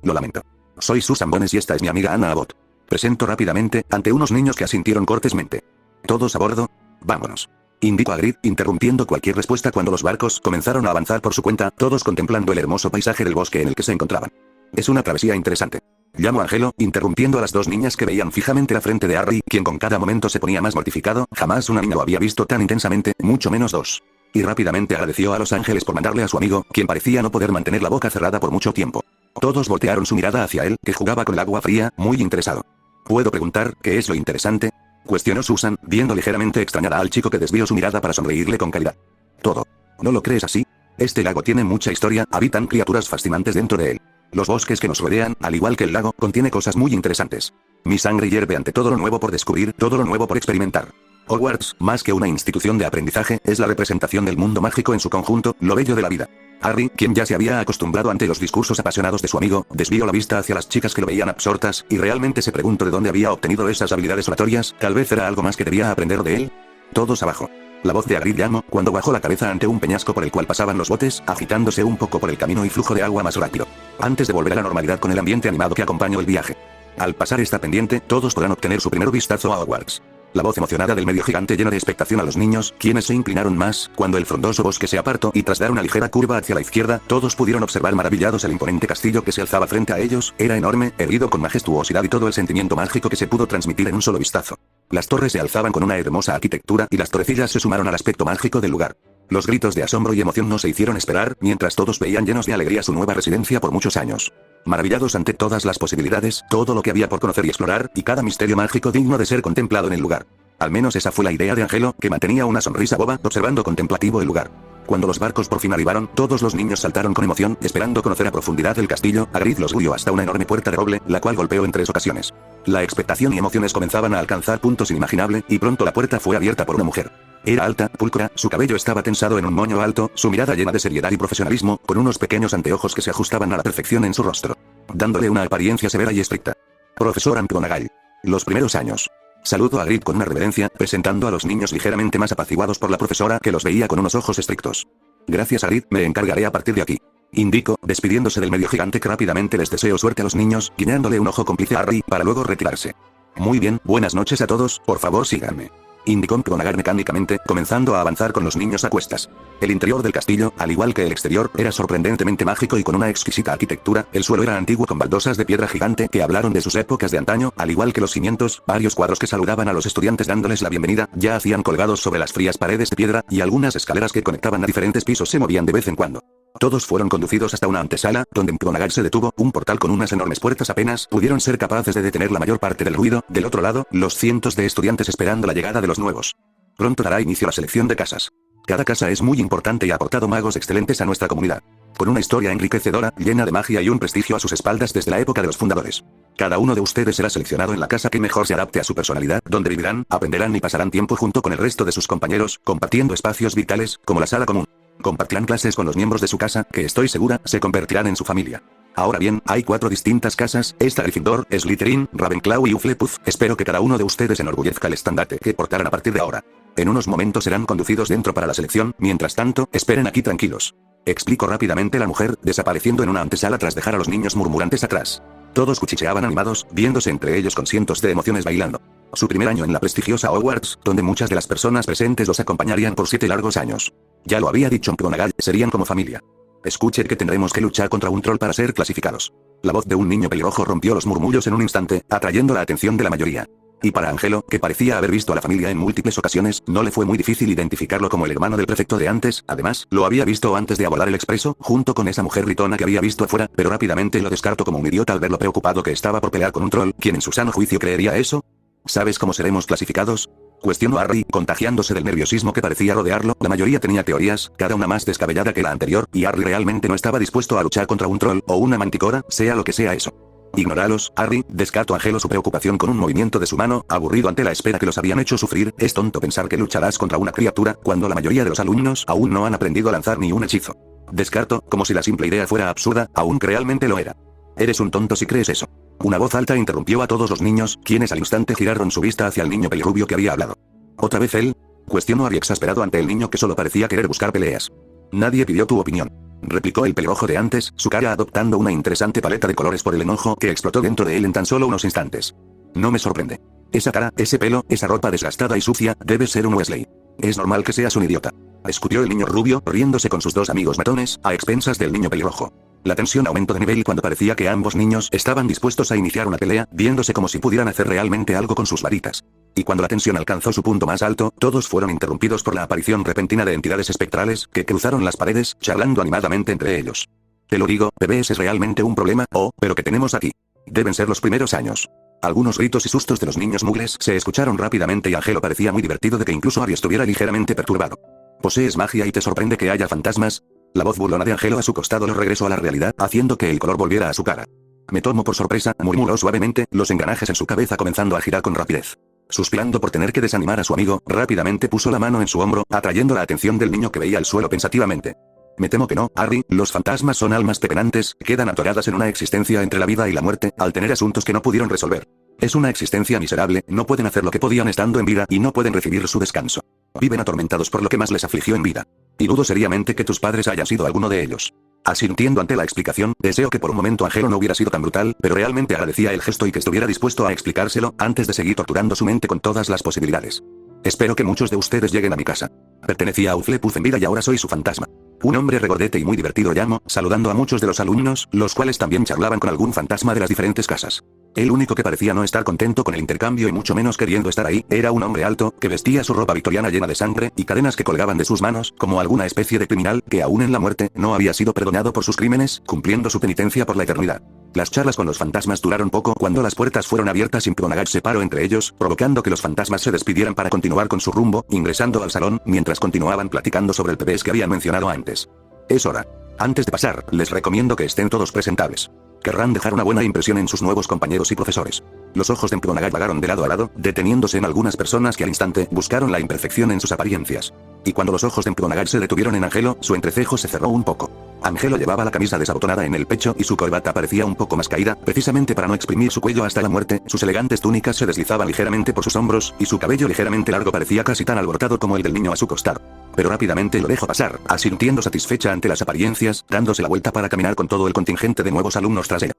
Lo lamento. Soy Susan Bones y esta es mi amiga Anna Abbott. Presentó rápidamente, ante unos niños que asintieron cortésmente. ¿Todos a bordo? Vámonos. Indicó Hagrid, interrumpiendo cualquier respuesta cuando los barcos comenzaron a avanzar por su cuenta, todos contemplando el hermoso paisaje del bosque en el que se encontraban. Es una travesía interesante. Llamó Angelo, interrumpiendo a las dos niñas que veían fijamente la frente de Harry, quien con cada momento se ponía más mortificado, jamás una niña lo había visto tan intensamente, mucho menos dos. Y rápidamente agradeció a los ángeles por mandarle a su amigo, quien parecía no poder mantener la boca cerrada por mucho tiempo. Todos voltearon su mirada hacia él, que jugaba con el agua fría, muy interesado. ¿Puedo preguntar qué es lo interesante? Cuestionó Susan, viendo ligeramente extrañada al chico que desvió su mirada para sonreírle con caridad. Todo. ¿No lo crees así? Este lago tiene mucha historia, habitan criaturas fascinantes dentro de él. Los bosques que nos rodean, al igual que el lago, contiene cosas muy interesantes. Mi sangre hierve ante todo lo nuevo por descubrir, todo lo nuevo por experimentar. Hogwarts, más que una institución de aprendizaje, es la representación del mundo mágico en su conjunto, lo bello de la vida. Harry, quien ya se había acostumbrado ante los discursos apasionados de su amigo, desvió la vista hacia las chicas que lo veían absortas, y realmente se preguntó de dónde había obtenido esas habilidades oratorias, tal vez era algo más que debía aprender de él. Todos abajo. La voz de Hagrid llamó, cuando bajó la cabeza ante un peñasco por el cual pasaban los botes, agitándose un poco por el camino y flujo de agua más rápido. Antes de volver a la normalidad con el ambiente animado que acompañó el viaje. Al pasar esta pendiente, todos podrán obtener su primer vistazo a Hogwarts. La voz emocionada del medio gigante llena de expectación a los niños, quienes se inclinaron más, cuando el frondoso bosque se apartó y tras dar una ligera curva hacia la izquierda, todos pudieron observar maravillados el imponente castillo que se alzaba frente a ellos, era enorme, erguido con majestuosidad y todo el sentimiento mágico que se pudo transmitir en un solo vistazo. Las torres se alzaban con una hermosa arquitectura y las torrecillas se sumaron al aspecto mágico del lugar. Los gritos de asombro y emoción no se hicieron esperar, mientras todos veían llenos de alegría su nueva residencia por muchos años. Maravillados ante todas las posibilidades, todo lo que había por conocer y explorar, y cada misterio mágico digno de ser contemplado en el lugar. Al menos esa fue la idea de Angelo, que mantenía una sonrisa boba, observando contemplativo el lugar. Cuando los barcos por fin arribaron, todos los niños saltaron con emoción, esperando conocer a profundidad el castillo. Hagrid los guió hasta una enorme puerta de roble, la cual golpeó en 3 ocasiones. La expectación y emociones comenzaban a alcanzar puntos inimaginables, y pronto la puerta fue abierta por una mujer. Era alta, pulcra, su cabello estaba tensado en un moño alto, su mirada llena de seriedad y profesionalismo, con unos pequeños anteojos que se ajustaban a la perfección en su rostro, dándole una apariencia severa y estricta. Profesor McGonagall. Los primeros años. Saludó a Hagrid con una reverencia, presentando a los niños ligeramente más apaciguados por la profesora, que los veía con unos ojos estrictos. Gracias Hagrid, me encargaré a partir de aquí. Indicó, despidiéndose del medio gigante que rápidamente les deseó suerte a los niños, guiñándole un ojo cómplice a Harry, para luego retirarse. Muy bien, buenas noches a todos, por favor síganme. Indicó McGonagall mecánicamente, comenzando a avanzar con los niños a cuestas. El interior del castillo, al igual que el exterior, era sorprendentemente mágico y con una exquisita arquitectura. El suelo era antiguo con baldosas de piedra gigante que hablaron de sus épocas de antaño, al igual que los cimientos. Varios cuadros que saludaban a los estudiantes dándoles la bienvenida, ya hacían colgados sobre las frías paredes de piedra, y algunas escaleras que conectaban a diferentes pisos se movían de vez en cuando. Todos fueron conducidos hasta una antesala, donde McGonagall se detuvo. Un portal con unas enormes puertas apenas pudieron ser capaces de detener la mayor parte del ruido. Del otro lado, los cientos de estudiantes esperando la llegada de los nuevos. Pronto dará inicio la selección de casas. Cada casa es muy importante y ha aportado magos excelentes a nuestra comunidad. Con una historia enriquecedora, llena de magia y un prestigio a sus espaldas desde la época de los fundadores. Cada uno de ustedes será seleccionado en la casa que mejor se adapte a su personalidad, donde vivirán, aprenderán y pasarán tiempo junto con el resto de sus compañeros, compartiendo espacios vitales, como la sala común. Compartirán clases con los miembros de su casa, que estoy segura, se convertirán en su familia. Ahora bien, hay 4 distintas casas, esta Gryffindor, Slytherin, Ravenclaw y Hufflepuff. Espero que cada uno de ustedes enorgullezca el estandarte que portarán a partir de ahora. En unos momentos serán conducidos dentro para la selección, mientras tanto, esperen aquí tranquilos. Explicó rápidamente la mujer, desapareciendo en una antesala tras dejar a los niños murmurantes atrás. Todos cuchicheaban animados, viéndose entre ellos con cientos de emociones bailando. Su primer año en la prestigiosa Hogwarts, donde muchas de las personas presentes los acompañarían por 7 largos años. Ya lo había dicho McGonagall, serían como familia. Escuche que tendremos que luchar contra un troll para ser clasificados. La voz de un niño pelirrojo rompió los murmullos en un instante, atrayendo la atención de la mayoría. Y para Angelo, que parecía haber visto a la familia en múltiples ocasiones, no le fue muy difícil identificarlo como el hermano del prefecto de antes. Además, lo había visto antes de abordar el expreso, junto con esa mujer gritona que había visto afuera, pero rápidamente lo descartó como un idiota al ver lo preocupado que estaba por pelear con un troll. ¿Quién en su sano juicio creería eso? ¿Sabes cómo seremos clasificados? Cuestionó Harry, contagiándose del nerviosismo que parecía rodearlo. La mayoría tenía teorías, cada una más descabellada que la anterior, y Harry realmente no estaba dispuesto a luchar contra un troll o una manticora, sea lo que sea eso. Ignóralos, Harry, descartó Angelo su preocupación con un movimiento de su mano, aburrido ante la espera que los habían hecho sufrir. Es tonto pensar que lucharás contra una criatura, cuando la mayoría de los alumnos aún no han aprendido a lanzar ni un hechizo. Descarto, como si la simple idea fuera absurda, aunque realmente lo era. Eres un tonto si crees eso. Una voz alta interrumpió a todos los niños, quienes al instante giraron su vista hacia el niño pelirrubio que había hablado. ¿Otra vez él? Cuestionó Harry exasperado ante el niño que solo parecía querer buscar peleas. Nadie pidió tu opinión. Replicó el pelirrojo de antes, su cara adoptando una interesante paleta de colores por el enojo que explotó dentro de él en tan solo unos instantes. No me sorprende. Esa cara, ese pelo, esa ropa desgastada y sucia, debe ser un Weasley. Es normal que seas un idiota. Discutió el niño rubio, riéndose con sus 2 amigos matones, a expensas del niño pelirrojo. La tensión aumentó de nivel cuando parecía que ambos niños estaban dispuestos a iniciar una pelea, viéndose como si pudieran hacer realmente algo con sus varitas. Y cuando la tensión alcanzó su punto más alto, todos fueron interrumpidos por la aparición repentina de entidades espectrales que cruzaron las paredes, charlando animadamente entre ellos. Te lo digo, bebés, es realmente un problema. Oh, pero ¿qué tenemos aquí? Deben ser los primeros años. Algunos gritos y sustos de los niños muggles se escucharon rápidamente y Angelo parecía muy divertido de que incluso Harry estuviera ligeramente perturbado. ¿Posees magia y te sorprende que haya fantasmas? La voz burlona de Angelo a su costado lo regresó a la realidad, haciendo que el color volviera a su cara. Me tomo por sorpresa, murmuró suavemente, los engranajes en su cabeza comenzando a girar con rapidez. Suspirando por tener que desanimar a su amigo, rápidamente puso la mano en su hombro, atrayendo la atención del niño que veía el suelo pensativamente. Me temo que no, Harry, los fantasmas son almas pepenantes, quedan atoradas en una existencia entre la vida y la muerte, al tener asuntos que no pudieron resolver. Es una existencia miserable, no pueden hacer lo que podían estando en vida y no pueden recibir su descanso. Viven atormentados por lo que más les afligió en vida. Y dudo seriamente que tus padres hayan sido alguno de ellos. Asintiendo ante la explicación, deseo que por un momento Angelo no hubiera sido tan brutal, pero realmente agradecía el gesto y que estuviera dispuesto a explicárselo, antes de seguir torturando su mente con todas las posibilidades. Espero que muchos de ustedes lleguen a mi casa. Pertenecía a Hufflepuff en vida y ahora soy su fantasma. Un hombre regordete y muy divertido llamó, saludando a muchos de los alumnos, los cuales también charlaban con algún fantasma de las diferentes casas. El único que parecía no estar contento con el intercambio y mucho menos queriendo estar ahí, era un hombre alto, que vestía su ropa victoriana llena de sangre y cadenas que colgaban de sus manos, como alguna especie de criminal, que aún en la muerte, no había sido perdonado por sus crímenes, cumpliendo su penitencia por la eternidad. Las charlas con los fantasmas duraron poco cuando las puertas fueron abiertas y McGonagall se paró entre ellos, provocando que los fantasmas se despidieran para continuar con su rumbo, ingresando al salón, mientras continuaban platicando sobre el pebés que habían mencionado antes. Es hora. Antes de pasar, les recomiendo que estén todos presentables. Querrán dejar una buena impresión en sus nuevos compañeros y profesores. Los ojos de McGonagall vagaron de lado a lado, deteniéndose en algunas personas que al instante buscaron la imperfección en sus apariencias. Y cuando los ojos de McGonagall se detuvieron en Angelo, su entrecejo se cerró un poco. Angelo llevaba la camisa desabotonada en el pecho y su corbata parecía un poco más caída, precisamente para no exprimir su cuello hasta la muerte. Sus elegantes túnicas se deslizaban ligeramente por sus hombros, y su cabello ligeramente largo parecía casi tan alborotado como el del niño a su costado. Pero rápidamente lo dejó pasar, asintiendo satisfecha ante las apariencias, dándose la vuelta para caminar con todo el contingente de nuevos alumnos tras ella.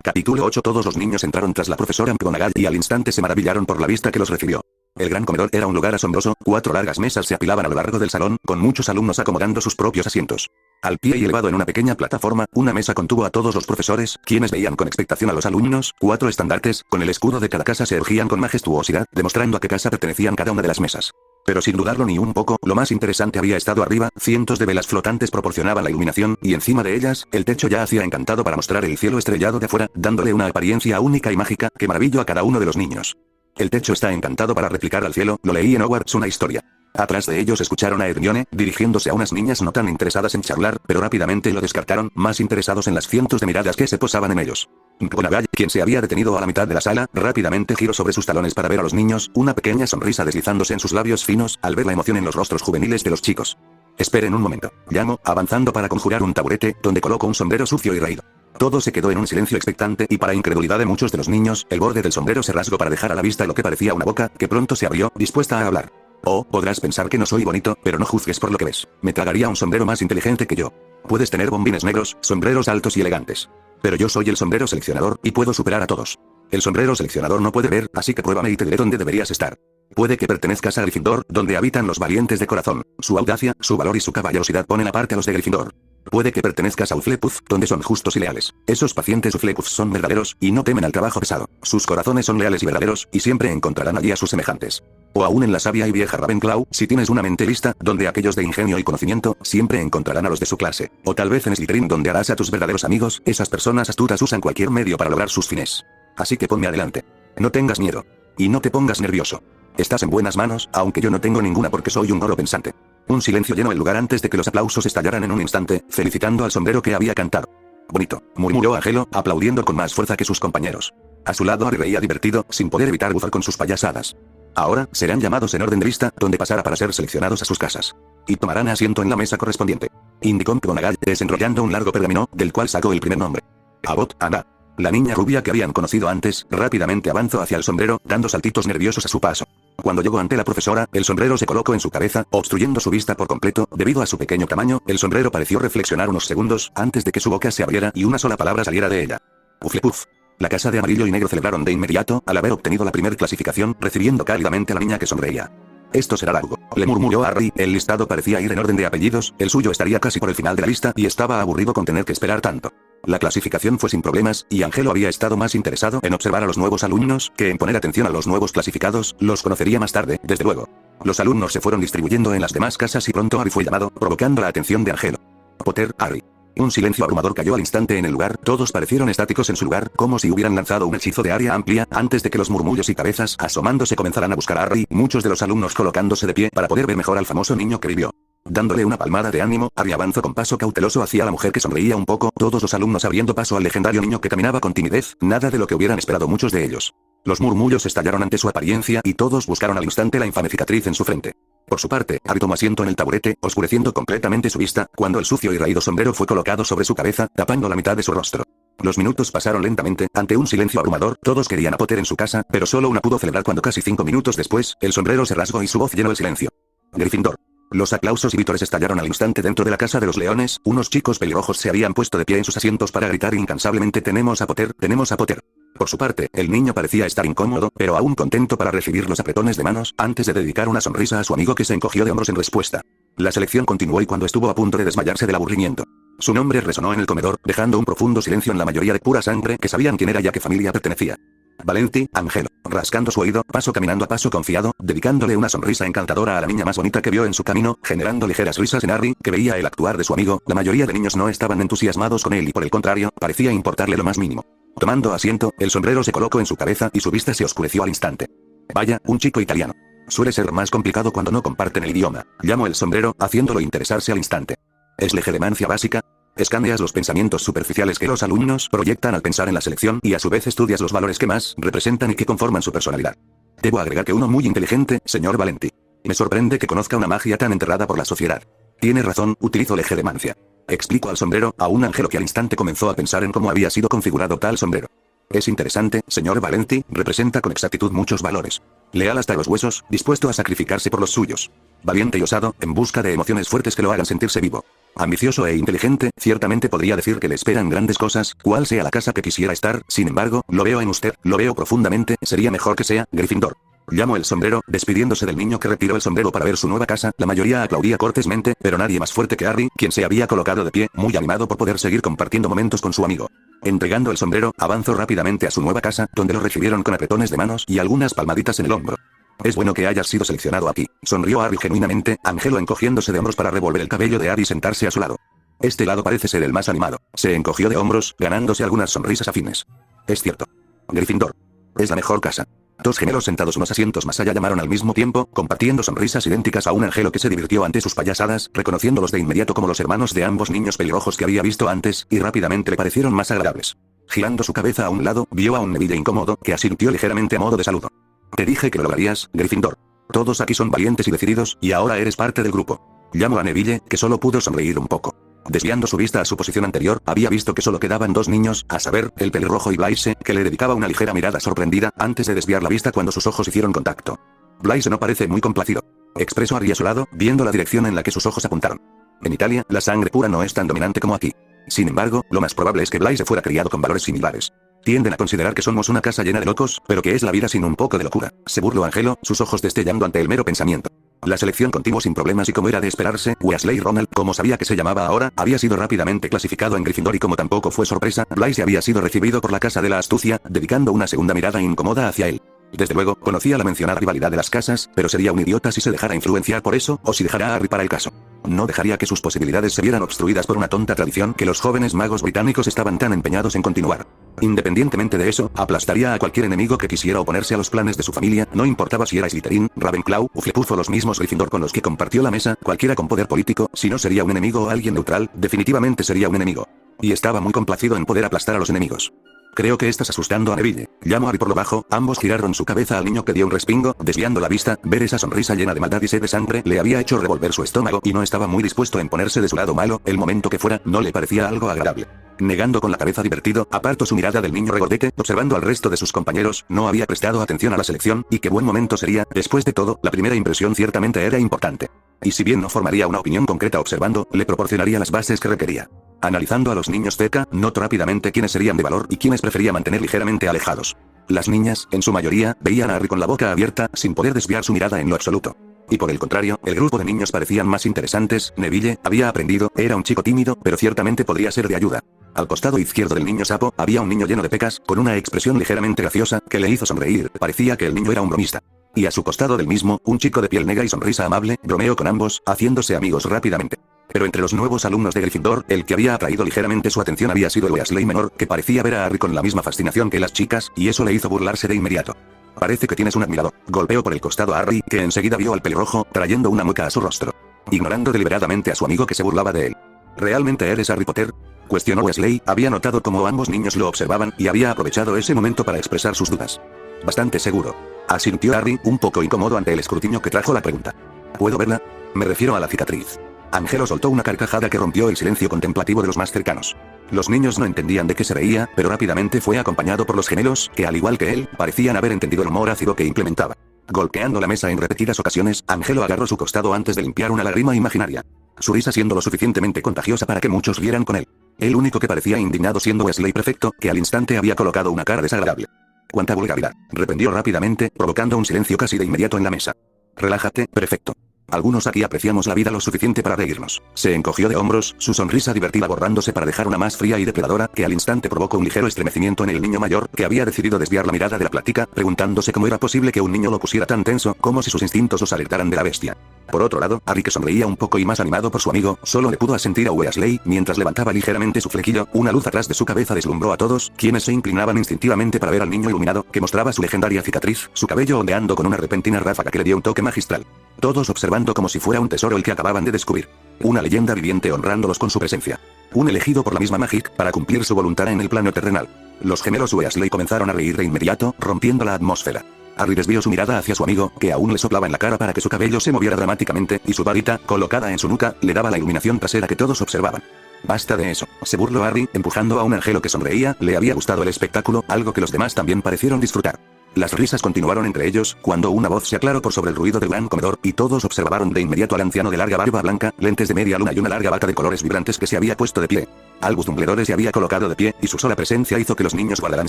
Capítulo 8. Todos los niños entraron tras la profesora McGonagall y al instante se maravillaron por la vista que los recibió. El gran comedor era un lugar asombroso, 4 largas mesas se apilaban a lo largo del salón, con muchos alumnos acomodando sus propios asientos. Al pie y elevado en una pequeña plataforma, una mesa contuvo a todos los profesores, quienes veían con expectación a los alumnos. 4 estandartes, con el escudo de cada casa se erguían con majestuosidad, demostrando a qué casa pertenecían cada una de las mesas. Pero sin dudarlo ni un poco, lo más interesante había estado arriba. Cientos de velas flotantes proporcionaban la iluminación, y encima de ellas, el techo ya hacía encantado para mostrar el cielo estrellado de afuera, dándole una apariencia única y mágica, que maravilló a cada uno de los niños. El techo está encantado para replicar al cielo, lo leí en Hogwarts una historia. Atrás de ellos escucharon a Hermione, dirigiéndose a unas niñas no tan interesadas en charlar, pero rápidamente lo descartaron, más interesados en las cientos de miradas que se posaban en ellos. McGonagall, quien se había detenido a la mitad de la sala, rápidamente giró sobre sus talones para ver a los niños, una pequeña sonrisa deslizándose en sus labios finos, al ver la emoción en los rostros juveniles de los chicos. Esperen un momento, llamó, avanzando para conjurar un taburete, donde colocó un sombrero sucio y raído. Todo se quedó en un silencio expectante y para incredulidad de muchos de los niños, el borde del sombrero se rasgó para dejar a la vista lo que parecía una boca, que pronto se abrió, dispuesta a hablar. Oh, podrás pensar que no soy bonito, pero no juzgues por lo que ves. Me tragaría un sombrero más inteligente que yo. Puedes tener bombines negros, sombreros altos y elegantes. Pero yo soy el sombrero seleccionador, y puedo superar a todos. El sombrero seleccionador no puede ver, así que pruébame y te diré dónde deberías estar. Puede que pertenezcas a Gryffindor, donde habitan los valientes de corazón. Su audacia, su valor y su caballerosidad ponen aparte a los de Gryffindor. Puede que pertenezcas a Hufflepuff, donde son justos y leales. Esos pacientes Hufflepuff son verdaderos, y no temen al trabajo pesado. Sus corazones son leales y verdaderos, y siempre encontrarán allí a sus semejantes. O aún en la sabia y vieja Ravenclaw, si tienes una mente lista, donde aquellos de ingenio y conocimiento, siempre encontrarán a los de su clase. O tal vez en Slytherin, donde harás a tus verdaderos amigos. Esas personas astutas usan cualquier medio para lograr sus fines. Así que ponme adelante. No tengas miedo. Y no te pongas nervioso. Estás en buenas manos, aunque yo no tengo ninguna porque soy un oro pensante. Un silencio llenó el lugar antes de que los aplausos estallaran en un instante, felicitando al sombrero que había cantado. Bonito, murmuró Angelo, aplaudiendo con más fuerza que sus compañeros. A su lado Harry reía divertido, sin poder evitar bufar con sus payasadas. Ahora, serán llamados en orden de lista, donde pasará para ser seleccionados a sus casas. Y tomarán asiento en la mesa correspondiente. Indicó McGonagall, desenrollando un largo pergamino, del cual sacó el primer nombre. Abbott Anna. La niña rubia que habían conocido antes, rápidamente avanzó hacia el sombrero, dando saltitos nerviosos a su paso. Cuando llegó ante la profesora, el sombrero se colocó en su cabeza, obstruyendo su vista por completo. Debido a su pequeño tamaño, el sombrero pareció reflexionar unos segundos, antes de que su boca se abriera y una sola palabra saliera de ella. Hufflepuff. La casa de amarillo y negro celebraron de inmediato, al haber obtenido la primer clasificación, recibiendo cálidamente a la niña que sonreía. Esto será largo, le murmuró Harry. El listado parecía ir en orden de apellidos, el suyo estaría casi por el final de la lista, y estaba aburrido con tener que esperar tanto. La clasificación fue sin problemas, y Angelo había estado más interesado en observar a los nuevos alumnos, que en poner atención a los nuevos clasificados. Los conocería más tarde, desde luego. Los alumnos se fueron distribuyendo en las demás casas y pronto Harry fue llamado, provocando la atención de Angelo. Potter, Harry. Un silencio abrumador cayó al instante en el lugar, todos parecieron estáticos en su lugar, como si hubieran lanzado un hechizo de área amplia, antes de que los murmullos y cabezas asomándose comenzaran a buscar a Harry, muchos de los alumnos colocándose de pie para poder ver mejor al famoso niño que vivió. Dándole una palmada de ánimo, Harry avanzó con paso cauteloso hacia la mujer que sonreía un poco, todos los alumnos abriendo paso al legendario niño que caminaba con timidez, nada de lo que hubieran esperado muchos de ellos. Los murmullos estallaron ante su apariencia, y todos buscaron al instante la infame cicatriz en su frente. Por su parte, Harry tomó asiento en el taburete, oscureciendo completamente su vista, cuando el sucio y raído sombrero fue colocado sobre su cabeza, tapando la mitad de su rostro. Los minutos pasaron lentamente, ante un silencio abrumador. Todos querían a Potter en su casa, pero solo una pudo celebrar cuando casi 5 minutos después, el sombrero se rasgó y su voz llenó el silencio. Gryffindor. Los aplausos y vítores estallaron al instante dentro de la casa de los leones. Unos chicos pelirrojos se habían puesto de pie en sus asientos para gritar incansablemente: tenemos a Potter, tenemos a Potter. Por su parte, el niño parecía estar incómodo, pero aún contento para recibir los apretones de manos, antes de dedicar una sonrisa a su amigo que se encogió de hombros en respuesta. La selección continuó y cuando estuvo a punto de desmayarse del aburrimiento, su nombre resonó en el comedor, dejando un profundo silencio en la mayoría de pura sangre que sabían quién era y a qué familia pertenecía. Valenti, Angelo, rascando su oído, pasó caminando a paso confiado, dedicándole una sonrisa encantadora a la niña más bonita que vio en su camino, generando ligeras risas en Harry, que veía el actuar de su amigo. La mayoría de niños no estaban entusiasmados con él y por el contrario, parecía importarle lo más mínimo. Tomando asiento, el sombrero se colocó en su cabeza y su vista se oscureció al instante. Vaya, un chico italiano. Suele ser más complicado cuando no comparten el idioma, llamó el sombrero, haciéndolo interesarse al instante. ¿Es legerdemancia básica? Escaneas los pensamientos superficiales que los alumnos proyectan al pensar en la selección y a su vez estudias los valores que más representan y que conforman su personalidad. Debo agregar que uno muy inteligente, señor Valenti. Me sorprende que conozca una magia tan enterrada por la sociedad. Tiene razón, utilizo legerdemancia. Explico al sombrero, a un Angelo que al instante comenzó a pensar en cómo había sido configurado tal sombrero. Es interesante, señor Valenti, representa con exactitud muchos valores. Leal hasta los huesos, dispuesto a sacrificarse por los suyos. Valiente y osado, en busca de emociones fuertes que lo hagan sentirse vivo. Ambicioso e inteligente, ciertamente podría decir que le esperan grandes cosas, cual sea la casa que quisiera estar, sin embargo, lo veo en usted, lo veo profundamente, sería mejor que sea Gryffindor. Llamó el sombrero, despidiéndose del niño que retiró el sombrero para ver su nueva casa. La mayoría aplaudía cortésmente, pero nadie más fuerte que Harry, quien se había colocado de pie, muy animado por poder seguir compartiendo momentos con su amigo. Entregando el sombrero, avanzó rápidamente a su nueva casa, donde lo recibieron con apretones de manos y algunas palmaditas en el hombro. Es bueno que hayas sido seleccionado aquí, sonrió Harry genuinamente, Angelo encogiéndose de hombros para revolver el cabello de Harry y sentarse a su lado. Este lado parece ser el más animado. Se encogió de hombros, ganándose algunas sonrisas afines. Es cierto. Gryffindor. Es la mejor casa. Dos gemelos sentados unos asientos más allá llamaron al mismo tiempo, compartiendo sonrisas idénticas a un Angelo que se divirtió ante sus payasadas, reconociéndolos de inmediato como los hermanos de ambos niños pelirrojos que había visto antes, y rápidamente le parecieron más agradables. Girando su cabeza a un lado, vio a un Neville incómodo, que asintió ligeramente a modo de saludo. Te dije que lo lograrías, Gryffindor. Todos aquí son valientes y decididos, y ahora eres parte del grupo. Llamó a Neville, que solo pudo sonreír un poco. Desviando su vista a su posición anterior, había visto que solo quedaban dos niños, a saber, el pelirrojo y Blaise, que le dedicaba una ligera mirada sorprendida, antes de desviar la vista cuando sus ojos hicieron contacto. Blaise no parece muy complacido. Expresó Harry a su lado, viendo la dirección en la que sus ojos apuntaron. En Italia, la sangre pura no es tan dominante como aquí. Sin embargo, lo más probable es que Blaise fuera criado con valores similares. Tienden a considerar que somos una casa llena de locos, pero que es la vida sin un poco de locura. Se burló Angelo, sus ojos destellando ante el mero pensamiento. La selección continuó sin problemas y como era de esperarse, Weasley Ronald, como sabía que se llamaba ahora, había sido rápidamente clasificado en Gryffindor y como tampoco fue sorpresa, Blaise había sido recibido por la Casa de la Astucia, dedicando una segunda mirada incómoda hacia él. Desde luego, conocía la mencionada rivalidad de las casas, pero sería un idiota si se dejara influenciar por eso, o si dejara a Harry para el caso. No dejaría que sus posibilidades se vieran obstruidas por una tonta tradición que los jóvenes magos británicos estaban tan empeñados en continuar. Independientemente de eso, aplastaría a cualquier enemigo que quisiera oponerse a los planes de su familia, no importaba si era Slytherin, Ravenclaw, Hufflepuff o los mismos Gryffindor con los que compartió la mesa, cualquiera con poder político, si no sería un enemigo o alguien neutral, definitivamente sería un enemigo. Y estaba muy complacido en poder aplastar a los enemigos. Creo que estás asustando a Neville. Llamó a Harry por lo bajo, ambos giraron su cabeza al niño que dio un respingo, desviando la vista, ver esa sonrisa llena de maldad y sed de sangre le había hecho revolver su estómago y no estaba muy dispuesto en ponerse de su lado malo, el momento que fuera, no le parecía algo agradable. Negando con la cabeza divertido, apartó su mirada del niño regordete, observando al resto de sus compañeros, no había prestado atención a la selección, y qué buen momento sería, después de todo, la primera impresión ciertamente era importante. Y si bien no formaría una opinión concreta observando, le proporcionaría las bases que requería. Analizando a los niños cerca, notó rápidamente quiénes serían de valor y quiénes prefería mantener ligeramente alejados. Las niñas, en su mayoría, veían a Harry con la boca abierta, sin poder desviar su mirada en lo absoluto. Y por el contrario, el grupo de niños parecían más interesantes. Neville, había aprendido, era un chico tímido, pero ciertamente podría ser de ayuda. Al costado izquierdo del niño sapo, había un niño lleno de pecas, con una expresión ligeramente graciosa, que le hizo sonreír, parecía que el niño era un bromista. Y a su costado del mismo, un chico de piel negra y sonrisa amable, bromeó con ambos, haciéndose amigos rápidamente. Pero entre los nuevos alumnos de Gryffindor, el que había atraído ligeramente su atención había sido el Weasley menor, que parecía ver a Harry con la misma fascinación que las chicas, y eso le hizo burlarse de inmediato. Parece que tienes un admirador. Golpeó por el costado a Harry, que enseguida vio al pelirrojo, trayendo una mueca a su rostro. Ignorando deliberadamente a su amigo que se burlaba de él. ¿Realmente eres Harry Potter? Cuestionó Weasley, había notado cómo ambos niños lo observaban, y había aprovechado ese momento para expresar sus dudas. Bastante seguro. Asintió Harry, un poco incómodo ante el escrutinio que trajo la pregunta. ¿Puedo verla? Me refiero a la cicatriz. Angelo soltó una carcajada que rompió el silencio contemplativo de los más cercanos. Los niños no entendían de qué se reía, pero rápidamente fue acompañado por los gemelos, que al igual que él, parecían haber entendido el humor ácido que implementaba. Golpeando la mesa en repetidas ocasiones, Angelo agarró su costado antes de limpiar una lágrima imaginaria. Su risa siendo lo suficientemente contagiosa para que muchos rieran con él. El único que parecía indignado siendo Weasley prefecto, que al instante había colocado una cara desagradable. ¡Cuánta vulgaridad! Reprendió rápidamente, provocando un silencio casi de inmediato en la mesa. Relájate, prefecto. Algunos aquí apreciamos la vida lo suficiente para reírnos. Se encogió de hombros, su sonrisa divertida borrándose para dejar una más fría y depredadora, que al instante provocó un ligero estremecimiento en el niño mayor, que había decidido desviar la mirada de la plática, preguntándose cómo era posible que un niño lo pusiera tan tenso, como si sus instintos os alertaran de la bestia. Por otro lado, Harry, que sonreía un poco y más animado por su amigo, solo le pudo asentir a Weasley, mientras levantaba ligeramente su flequillo, una luz atrás de su cabeza deslumbró a todos, quienes se inclinaban instintivamente para ver al niño iluminado, que mostraba su legendaria cicatriz, su cabello ondeando con una repentina ráfaga que le dio un toque magistral. Todos observando como si fuera un tesoro el que acababan de descubrir. Una leyenda viviente honrándolos con su presencia. Un elegido por la misma Magic, para cumplir su voluntad en el plano terrenal. Los gemelos Weasley comenzaron a reír de inmediato, rompiendo la atmósfera. Harry desvió su mirada hacia su amigo, que aún le soplaba en la cara para que su cabello se moviera dramáticamente, y su varita, colocada en su nuca, le daba la iluminación trasera que todos observaban. Basta de eso, se burló Harry, empujando a un Angelo que sonreía. Le había gustado el espectáculo, algo que los demás también parecieron disfrutar. Las risas continuaron entre ellos, cuando una voz se aclaró por sobre el ruido del gran comedor, y todos observaron de inmediato al anciano de larga barba blanca, lentes de media luna y una larga bata de colores vibrantes que se había puesto de pie. Albus Dumbledore se había colocado de pie, y su sola presencia hizo que los niños guardaran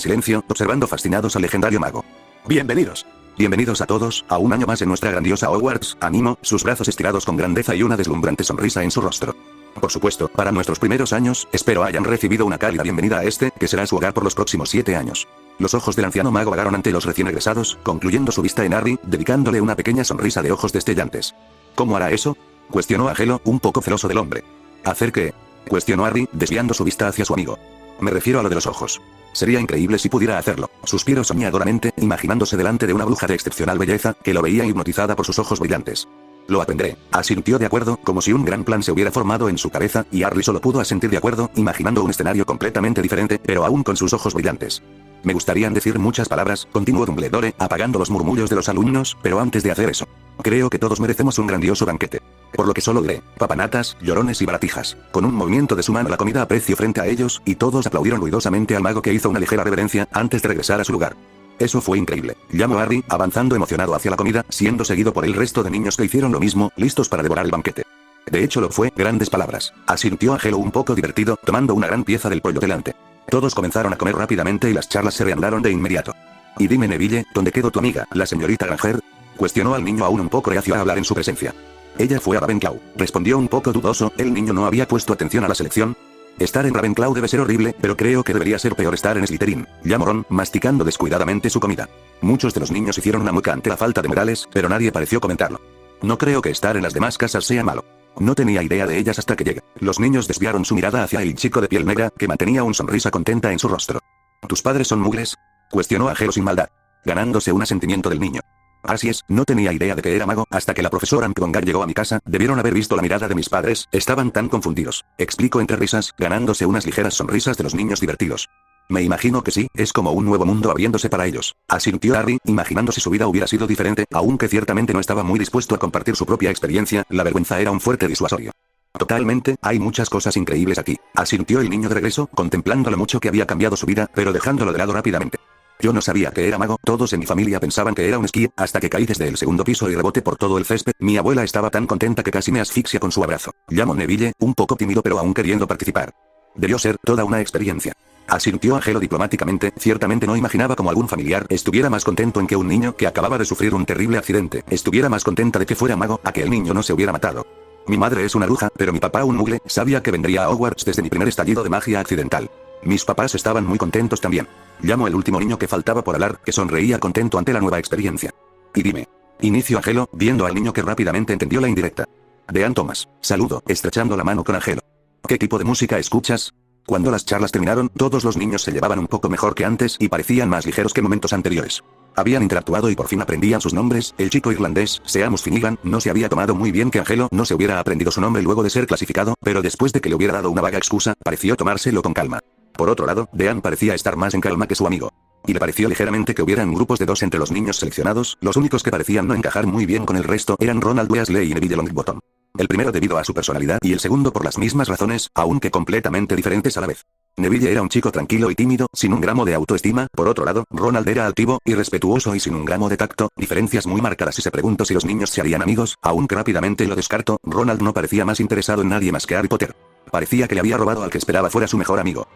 silencio, observando fascinados al legendario mago. Bienvenidos. Bienvenidos a todos, a un año más en nuestra grandiosa Hogwarts, animó, sus brazos estirados con grandeza y una deslumbrante sonrisa en su rostro. Por supuesto, para nuestros primeros años, espero hayan recibido una cálida bienvenida a este, que será su hogar por los próximos 7 años. Los ojos del anciano mago vagaron ante los recién egresados, concluyendo su vista en Harry, dedicándole una pequeña sonrisa de ojos destellantes. ¿Cómo hará eso?, cuestionó Angelo, un poco celoso del hombre. ¿Hacer qué?, cuestionó Harry, desviando su vista hacia su amigo. Me refiero a lo de los ojos. Sería increíble si pudiera hacerlo, suspiró soñadoramente, imaginándose delante de una bruja de excepcional belleza, que lo veía hipnotizada por sus ojos brillantes. Lo aprenderé, asintió de acuerdo, como si un gran plan se hubiera formado en su cabeza, y Harry solo pudo asentir de acuerdo, imaginando un escenario completamente diferente, pero aún con sus ojos brillantes. Me gustarían decir muchas palabras, continuó Dumbledore, apagando los murmullos de los alumnos, pero antes de hacer eso, creo que todos merecemos un grandioso banquete. Por lo que solo diré, papanatas, llorones y baratijas. Con un movimiento de su mano la comida apreció frente a ellos, y todos aplaudieron ruidosamente al mago, que hizo una ligera reverencia, antes de regresar a su lugar. Eso fue increíble, llamó Harry, avanzando emocionado hacia la comida, siendo seguido por el resto de niños que hicieron lo mismo, listos para devorar el banquete. De hecho lo fue, grandes palabras, asintió Angelo un poco divertido, tomando una gran pieza del pollo delante. Todos comenzaron a comer rápidamente y las charlas se reanudaron de inmediato. Y dime Neville, ¿dónde quedó tu amiga, la señorita Granger?, cuestionó al niño aún un poco reacio a hablar en su presencia. Ella fue a Ravenclaw, respondió un poco dudoso, el niño no había puesto atención a la selección. Estar en Ravenclaw debe ser horrible, pero creo que debería ser peor estar en Slytherin, llamó Ron, masticando descuidadamente su comida. Muchos de los niños hicieron una mueca ante la falta de modales, pero nadie pareció comentarlo. No creo que estar en las demás casas sea malo. No tenía idea de ellas hasta que llegué. Los niños desviaron su mirada hacia el chico de piel negra, que mantenía una sonrisa contenta en su rostro. ¿Tus padres son muggles?, cuestionó Angelo sin maldad, ganándose un asentimiento del niño. Así es, no tenía idea de que era mago, hasta que la profesora McGonagall llegó a mi casa. Debieron haber visto la mirada de mis padres, estaban tan confundidos, explicó entre risas, ganándose unas ligeras sonrisas de los niños divertidos. Me imagino que sí, es como un nuevo mundo abriéndose para ellos, asintió Harry, imaginando si su vida hubiera sido diferente, aunque ciertamente no estaba muy dispuesto a compartir su propia experiencia. La vergüenza era un fuerte disuasorio. Totalmente, hay muchas cosas increíbles aquí, asintió el niño de regreso, contemplando lo mucho que había cambiado su vida, pero dejándolo de lado rápidamente. Yo no sabía que era mago, todos en mi familia pensaban que era un esquí, hasta que caí desde el segundo piso y reboté por todo el césped. Mi abuela estaba tan contenta que casi me asfixia con su abrazo. Llamó Neville, un poco tímido pero aún queriendo participar. Debió ser toda una experiencia, asintió Angelo diplomáticamente, ciertamente no imaginaba cómo algún familiar estuviera más contento en que un niño que acababa de sufrir un terrible accidente estuviera más contenta de que fuera mago a que el niño no se hubiera matado. Mi madre es una bruja, pero mi papá un muggle, sabía que vendría a Hogwarts desde mi primer estallido de magia accidental. Mis papás estaban muy contentos también. Llamó el último niño que faltaba por hablar, que sonreía contento ante la nueva experiencia. Y dime. Inició Angelo, viendo al niño que rápidamente entendió la indirecta. Dean Thomas, saludo, estrechando la mano con Angelo. ¿Qué tipo de música escuchas? Cuando las charlas terminaron, todos los niños se llevaban un poco mejor que antes y parecían más ligeros que momentos anteriores. Habían interactuado y por fin aprendían sus nombres. El chico irlandés, Seamus Finnegan, no se había tomado muy bien que Angelo no se hubiera aprendido su nombre luego de ser clasificado, pero después de que le hubiera dado una vaga excusa, pareció tomárselo con calma. Por otro lado, Dean parecía estar más en calma que su amigo. Y le pareció ligeramente que hubieran grupos de 2 entre los niños seleccionados. Los únicos que parecían no encajar muy bien con el resto eran Ronald Weasley y Neville Longbottom. El primero debido a su personalidad y el segundo por las mismas razones, aunque completamente diferentes a la vez. Neville era un chico tranquilo y tímido, sin un gramo de autoestima. Por otro lado, Ronald era altivo, irrespetuoso y sin un gramo de tacto, diferencias muy marcadas. Y se preguntó si los niños se harían amigos, aunque rápidamente lo descartó. Ronald no parecía más interesado en nadie más que Harry Potter. Parecía que le había robado al que esperaba fuera su mejor amigo.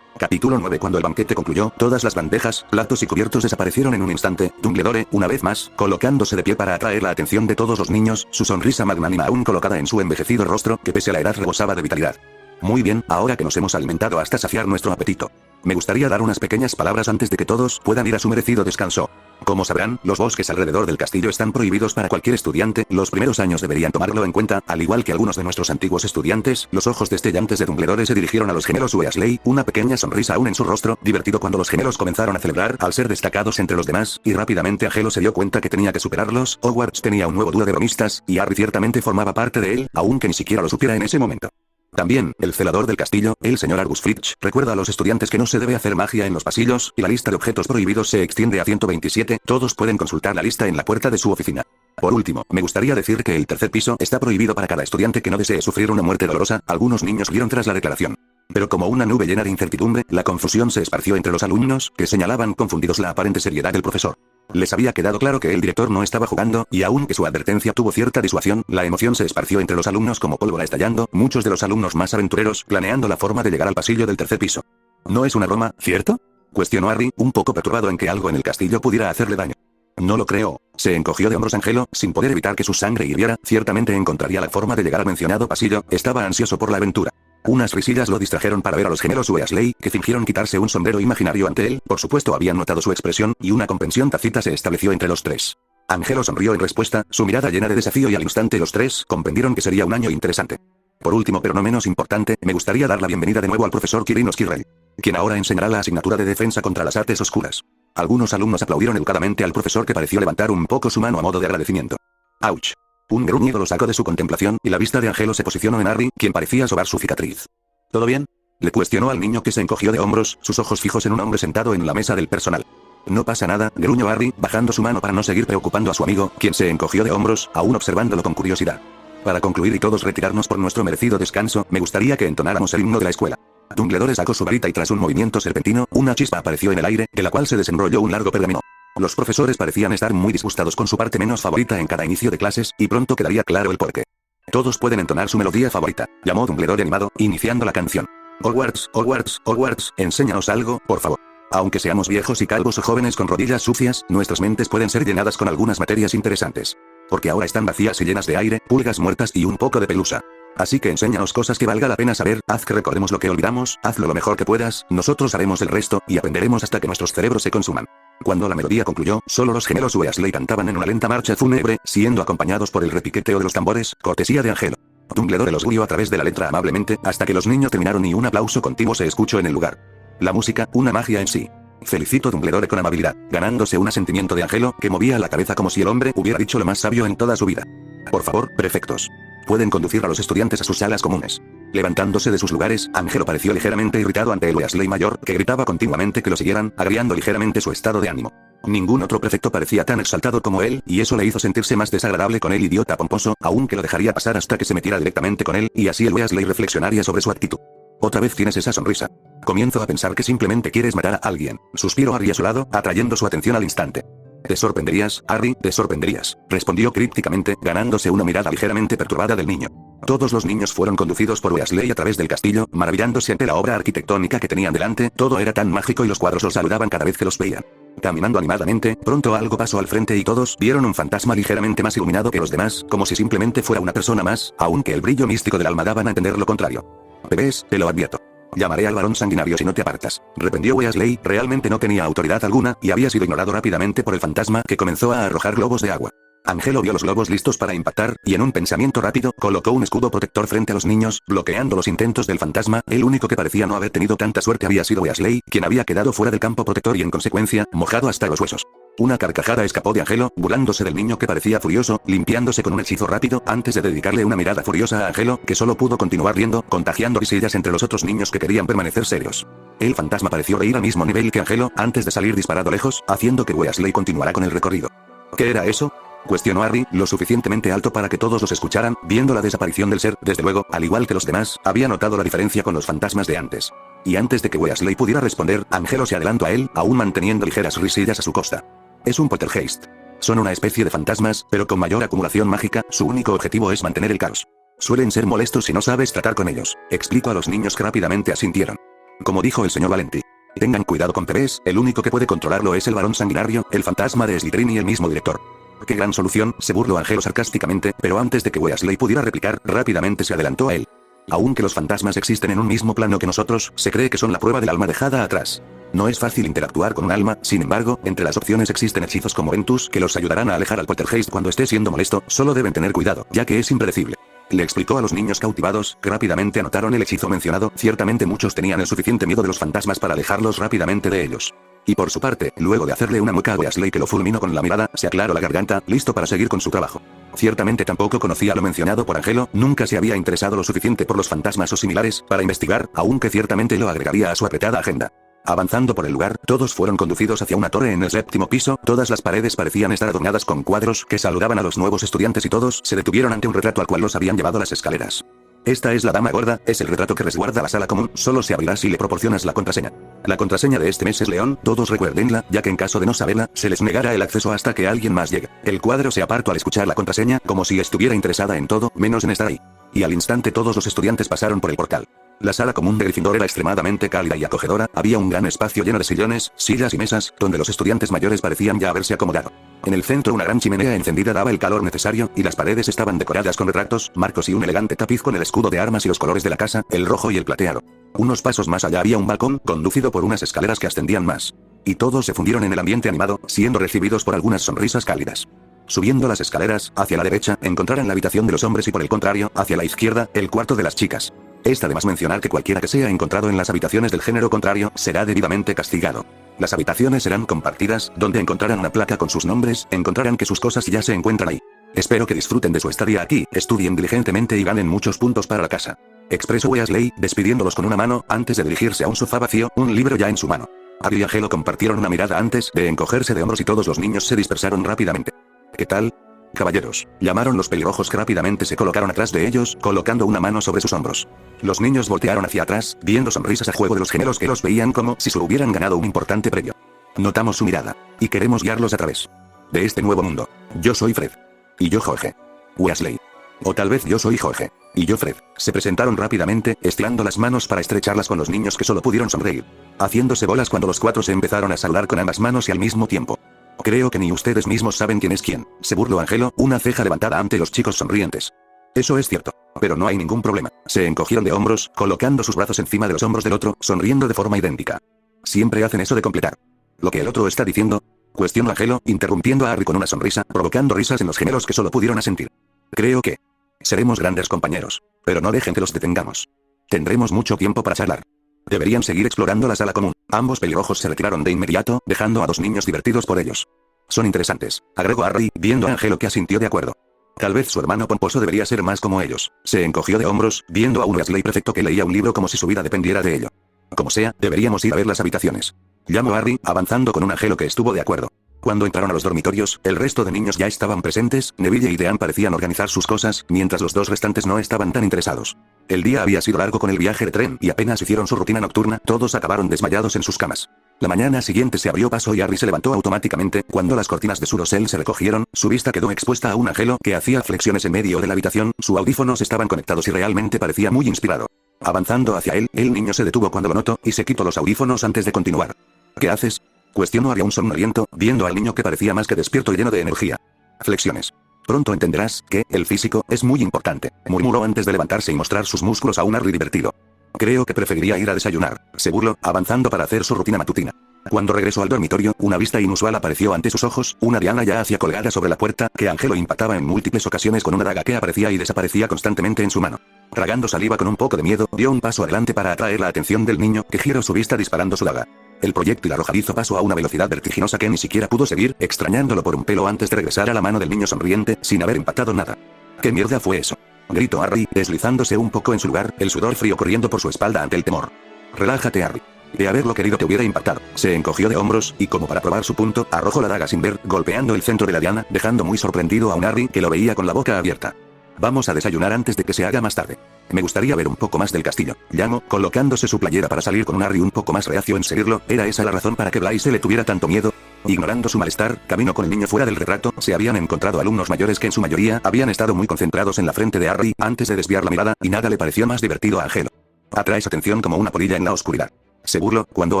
Capítulo 9. Cuando el banquete concluyó, todas las bandejas, platos y cubiertos desaparecieron en un instante. Dumbledore, una vez más, colocándose de pie para atraer la atención de todos los niños, su sonrisa magnánima aún colocada en su envejecido rostro, que pese a la edad rebosaba de vitalidad. Muy bien, ahora que nos hemos alimentado hasta saciar nuestro apetito, me gustaría dar unas pequeñas palabras antes de que todos puedan ir a su merecido descanso. Como sabrán, los bosques alrededor del castillo están prohibidos para cualquier estudiante. Los primeros años deberían tomarlo en cuenta, al igual que algunos de nuestros antiguos estudiantes. Los ojos destellantes de Dumbledore se dirigieron a los gemelos Weasley, una pequeña sonrisa aún en su rostro, divertido cuando los gemelos comenzaron a celebrar al ser destacados entre los demás, y rápidamente Angelo se dio cuenta que tenía que superarlos. Hogwarts tenía un nuevo dúo de bromistas, y Harry ciertamente formaba parte de él, aunque ni siquiera lo supiera en ese momento. También, el celador del castillo, el señor Argus Fritsch, recuerda a los estudiantes que no se debe hacer magia en los pasillos, y la lista de objetos prohibidos se extiende a 127, todos pueden consultar la lista en la puerta de su oficina. Por último, me gustaría decir que el tercer piso está prohibido para cada estudiante que no desee sufrir una muerte dolorosa, algunos niños rieron tras la declaración. Pero como una nube llena de incertidumbre, la confusión se esparció entre los alumnos, que señalaban confundidos la aparente seriedad del profesor. Les había quedado claro que el director no estaba jugando, y aunque su advertencia tuvo cierta disuasión, la emoción se esparció entre los alumnos como pólvora estallando, muchos de los alumnos más aventureros, planeando la forma de llegar al pasillo del tercer piso. No es una broma, ¿cierto? Cuestionó Harry, un poco perturbado en que algo en el castillo pudiera hacerle daño. No lo creo. Se encogió de hombros Angelo, sin poder evitar que su sangre hirviera, ciertamente encontraría la forma de llegar al mencionado pasillo, estaba ansioso por la aventura. Unas risillas lo distrajeron para ver a los gemelos Weasley, que fingieron quitarse un sombrero imaginario ante él, por supuesto habían notado su expresión, y una comprensión tácita se estableció entre los tres. Angelo sonrió en respuesta, su mirada llena de desafío y al instante los tres comprendieron que sería un año interesante. Por último pero no menos importante, me gustaría dar la bienvenida de nuevo al profesor Quirino Quirrell, quien ahora enseñará la asignatura de defensa contra las artes oscuras. Algunos alumnos aplaudieron educadamente al profesor que pareció levantar un poco su mano a modo de agradecimiento. ¡Auch! Un gruñido lo sacó de su contemplación, y la vista de Angelo se posicionó en Harry, quien parecía sobar su cicatriz. ¿Todo bien? Le cuestionó al niño que se encogió de hombros, sus ojos fijos en un hombre sentado en la mesa del personal. No pasa nada, gruñó Harry, bajando su mano para no seguir preocupando a su amigo, quien se encogió de hombros, aún observándolo con curiosidad. Para concluir y todos retirarnos por nuestro merecido descanso, me gustaría que entonáramos el himno de la escuela. Dumbledore sacó su varita y tras un movimiento serpentino, una chispa apareció en el aire, de la cual se desenrolló un largo pergamino. Los profesores parecían estar muy disgustados con su parte menos favorita en cada inicio de clases, y pronto quedaría claro el porqué. Todos pueden entonar su melodía favorita, llamó Dumbledore animado, iniciando la canción. Hogwarts, Hogwarts, Hogwarts, enséñanos algo, por favor. Aunque seamos viejos y calvos o jóvenes con rodillas sucias, nuestras mentes pueden ser llenadas con algunas materias interesantes. Porque ahora están vacías y llenas de aire, pulgas muertas y un poco de pelusa. Así que enséñanos cosas que valga la pena saber, haz que recordemos lo que olvidamos, hazlo lo mejor que puedas, nosotros haremos el resto, y aprenderemos hasta que nuestros cerebros se consuman. Cuando la melodía concluyó, solo los gemelos Weasley cantaban en una lenta marcha fúnebre, siendo acompañados por el repiqueteo de los tambores, cortesía de Angelo. Dumbledore los guió a través de la letra amablemente, hasta que los niños terminaron y un aplauso continuo se escuchó en el lugar. La música, una magia en sí. Felicito Dumbledore con amabilidad, ganándose un asentimiento de Angelo, que movía la cabeza como si el hombre hubiera dicho lo más sabio en toda su vida. Por favor, prefectos. Pueden conducir a los estudiantes a sus salas comunes. Levantándose de sus lugares, Angelo pareció ligeramente irritado ante el Weasley mayor, que gritaba continuamente que lo siguieran, agriando ligeramente su estado de ánimo. Ningún otro prefecto parecía tan exaltado como él, y eso le hizo sentirse más desagradable con el idiota pomposo, aunque lo dejaría pasar hasta que se metiera directamente con él, y así el Weasley reflexionaría sobre su actitud. Otra vez tienes esa sonrisa. Comienzo a pensar que simplemente quieres matar a alguien, suspiró Harry a su lado, atrayendo su atención al instante. Te sorprenderías, Harry, te sorprenderías, respondió crípticamente, ganándose una mirada ligeramente perturbada del niño. Todos los niños fueron conducidos por Weasley a través del castillo, maravillándose ante la obra arquitectónica que tenían delante, todo era tan mágico y los cuadros los saludaban cada vez que los veían. Caminando animadamente, pronto algo pasó al frente y todos vieron un fantasma ligeramente más iluminado que los demás, como si simplemente fuera una persona más, aunque el brillo místico del alma daban a entender lo contrario. Bebés, te lo advierto. Llamaré al varón sanguinario si no te apartas. Reprendió Weasley, realmente no tenía autoridad alguna, y había sido ignorado rápidamente por el fantasma, que comenzó a arrojar globos de agua. Angelo vio los globos listos para impactar, y en un pensamiento rápido, colocó un escudo protector frente a los niños, bloqueando los intentos del fantasma. El único que parecía no haber tenido tanta suerte había sido Weasley, quien había quedado fuera del campo protector y en consecuencia, mojado hasta los huesos. Una carcajada escapó de Angelo, burlándose del niño que parecía furioso, limpiándose con un hechizo rápido, antes de dedicarle una mirada furiosa a Angelo, que solo pudo continuar riendo, contagiando risillas entre los otros niños que querían permanecer serios. El fantasma pareció reír al mismo nivel que Angelo, antes de salir disparado lejos, haciendo que Weasley continuara con el recorrido. ¿Qué era eso?, cuestionó Harry, lo suficientemente alto para que todos los escucharan, viendo la desaparición del ser. Desde luego, al igual que los demás, había notado la diferencia con los fantasmas de antes. Y antes de que Weasley pudiera responder, Angelo se adelantó a él, aún manteniendo ligeras risillas a su costa. Es un poltergeist. Son una especie de fantasmas, pero con mayor acumulación mágica, su único objetivo es mantener el caos. Suelen ser molestos si no sabes tratar con ellos, explicó a los niños que rápidamente asintieron. Como dijo el señor Valenti. Tengan cuidado con bebés, el único que puede controlarlo es el varón sanguinario, el fantasma de Slytherin y el mismo director. ¡Qué gran solución!, se burló Angelo sarcásticamente, pero antes de que Weasley pudiera replicar, rápidamente se adelantó a él. Aunque los fantasmas existen en un mismo plano que nosotros, se cree que son la prueba del alma dejada atrás. No es fácil interactuar con un alma, sin embargo, entre las opciones existen hechizos como Ventus que los ayudarán a alejar al poltergeist cuando esté siendo molesto, solo deben tener cuidado, ya que es impredecible. Le explicó a los niños cautivados, que rápidamente anotaron el hechizo mencionado. Ciertamente muchos tenían el suficiente miedo de los fantasmas para alejarlos rápidamente de ellos. Y por su parte, luego de hacerle una mueca a Weasley que lo fulminó con la mirada, se aclaró la garganta, listo para seguir con su trabajo. Ciertamente tampoco conocía lo mencionado por Angelo, nunca se había interesado lo suficiente por los fantasmas o similares, para investigar, aunque ciertamente lo agregaría a su apretada agenda. Avanzando por el lugar, todos fueron conducidos hacia una torre en el 7º piso, todas las paredes parecían estar adornadas con cuadros que saludaban a los nuevos estudiantes y todos se detuvieron ante un retrato al cual los habían llevado las escaleras. Esta es la dama gorda, es el retrato que resguarda la sala común, solo se abrirá si le proporcionas la contraseña. La contraseña de este mes es León, todos recuérdenla, ya que en caso de no saberla, se les negará el acceso hasta que alguien más llegue. El cuadro se apartó al escuchar la contraseña, como si estuviera interesada en todo, menos en estar ahí. Y al instante todos los estudiantes pasaron por el portal. La sala común de Gryffindor era extremadamente cálida y acogedora, había un gran espacio lleno de sillones, sillas y mesas, donde los estudiantes mayores parecían ya haberse acomodado. En el centro una gran chimenea encendida daba el calor necesario, y las paredes estaban decoradas con retratos, marcos y un elegante tapiz con el escudo de armas y los colores de la casa, el rojo y el plateado. Unos pasos más allá había un balcón, conducido por unas escaleras que ascendían más. Y todos se fundieron en el ambiente animado, siendo recibidos por algunas sonrisas cálidas. Subiendo las escaleras, hacia la derecha, encontrarán la habitación de los hombres y por el contrario, hacia la izquierda, el cuarto de las chicas. Está de más mencionar que cualquiera que sea encontrado en las habitaciones del género contrario, será debidamente castigado. Las habitaciones serán compartidas, donde encontrarán una placa con sus nombres, encontrarán que sus cosas ya se encuentran ahí. Espero que disfruten de su estadía aquí, estudien diligentemente y ganen muchos puntos para la casa. Expresó Weasley, despidiéndolos con una mano, antes de dirigirse a un sofá vacío, un libro ya en su mano. Harry y Angelo compartieron una mirada antes de encogerse de hombros y todos los niños se dispersaron rápidamente. ¿Qué tal? Caballeros, llamaron los pelirrojos que rápidamente se colocaron atrás de ellos, colocando una mano sobre sus hombros. Los niños voltearon hacia atrás, viendo sonrisas a juego de los gemelos que los veían como si se hubieran ganado un importante premio. Notamos su mirada. Y queremos guiarlos a través de este nuevo mundo. Yo soy Fred. Y yo Jorge. Weasley. O tal vez yo soy Jorge. Y yo Fred. Se presentaron rápidamente, estirando las manos para estrecharlas con los niños que solo pudieron sonreír. Haciéndose bolas cuando los cuatro se empezaron a saludar con ambas manos y al mismo tiempo. Creo que ni ustedes mismos saben quién es quién, se burló Angelo, una ceja levantada ante los chicos sonrientes. Eso es cierto. Pero no hay ningún problema. Se encogieron de hombros, colocando sus brazos encima de los hombros del otro, sonriendo de forma idéntica. Siempre hacen eso de completar lo que el otro está diciendo, cuestionó Angelo, interrumpiendo a Harry con una sonrisa, provocando risas en los gemelos que solo pudieron asentir. Creo que seremos grandes compañeros. Pero no dejen que los detengamos. Tendremos mucho tiempo para charlar. Deberían seguir explorando la sala común. Ambos pelirrojos se retiraron de inmediato, dejando a dos niños divertidos por ellos. Son interesantes, agregó Harry, viendo a Angelo que asintió de acuerdo. Tal vez su hermano pomposo debería ser más como ellos. Se encogió de hombros, viendo a un Weasley prefecto que leía un libro como si su vida dependiera de ello. Como sea, deberíamos ir a ver las habitaciones. Llamó Harry, avanzando con un Angelo que estuvo de acuerdo. Cuando entraron a los dormitorios, el resto de niños ya estaban presentes, Neville y Dean parecían organizar sus cosas, mientras los dos restantes no estaban tan interesados. El día había sido largo con el viaje de tren, y apenas hicieron su rutina nocturna, todos acabaron desmayados en sus camas. La mañana siguiente se abrió paso y Harry se levantó automáticamente, cuando las cortinas de su dosel se recogieron, su vista quedó expuesta a un Angelo que hacía flexiones en medio de la habitación, sus audífonos estaban conectados y realmente parecía muy inspirado. Avanzando hacia él, el niño se detuvo cuando lo notó, y se quitó los audífonos antes de continuar. ¿Qué haces? Cuestionó Harry aún somnoliento, viendo al niño que parecía más que despierto y lleno de energía. Flexiones. Pronto entenderás que el físico es muy importante, murmuró antes de levantarse y mostrar sus músculos a un Harry divertido. Creo que preferiría ir a desayunar, se burló, avanzando para hacer su rutina matutina. Cuando regresó al dormitorio, una vista inusual apareció ante sus ojos, una diana ya hacía colgada sobre la puerta, que Angelo impactaba en múltiples ocasiones con una daga que aparecía y desaparecía constantemente en su mano. Tragando saliva con un poco de miedo, dio un paso adelante para atraer la atención del niño, que giró su vista disparando su daga. El proyectil arrojadizo pasó a una velocidad vertiginosa que ni siquiera pudo seguir, extrañándolo por un pelo antes de regresar a la mano del niño sonriente, sin haber impactado nada. ¿Qué mierda fue eso?, gritó Harry, deslizándose un poco en su lugar, el sudor frío corriendo por su espalda ante el temor. Relájate, Harry. De haberlo querido te hubiera impactado. Se encogió de hombros, y como para probar su punto, arrojó la daga sin ver, golpeando el centro de la diana, dejando muy sorprendido a un Harry que lo veía con la boca abierta. Vamos a desayunar antes de que se haga más tarde. Me gustaría ver un poco más del castillo, llamó, colocándose su playera para salir con un Harry un poco más reacio en seguirlo. ¿Era esa la razón para que Blaise le tuviera tanto miedo? Ignorando su malestar, caminó con el niño fuera del retrato. Se habían encontrado alumnos mayores que en su mayoría habían estado muy concentrados en la frente de Harry antes de desviar la mirada, y nada le pareció más divertido a Angelo. Atraes atención como una polilla en la oscuridad, se burló, cuando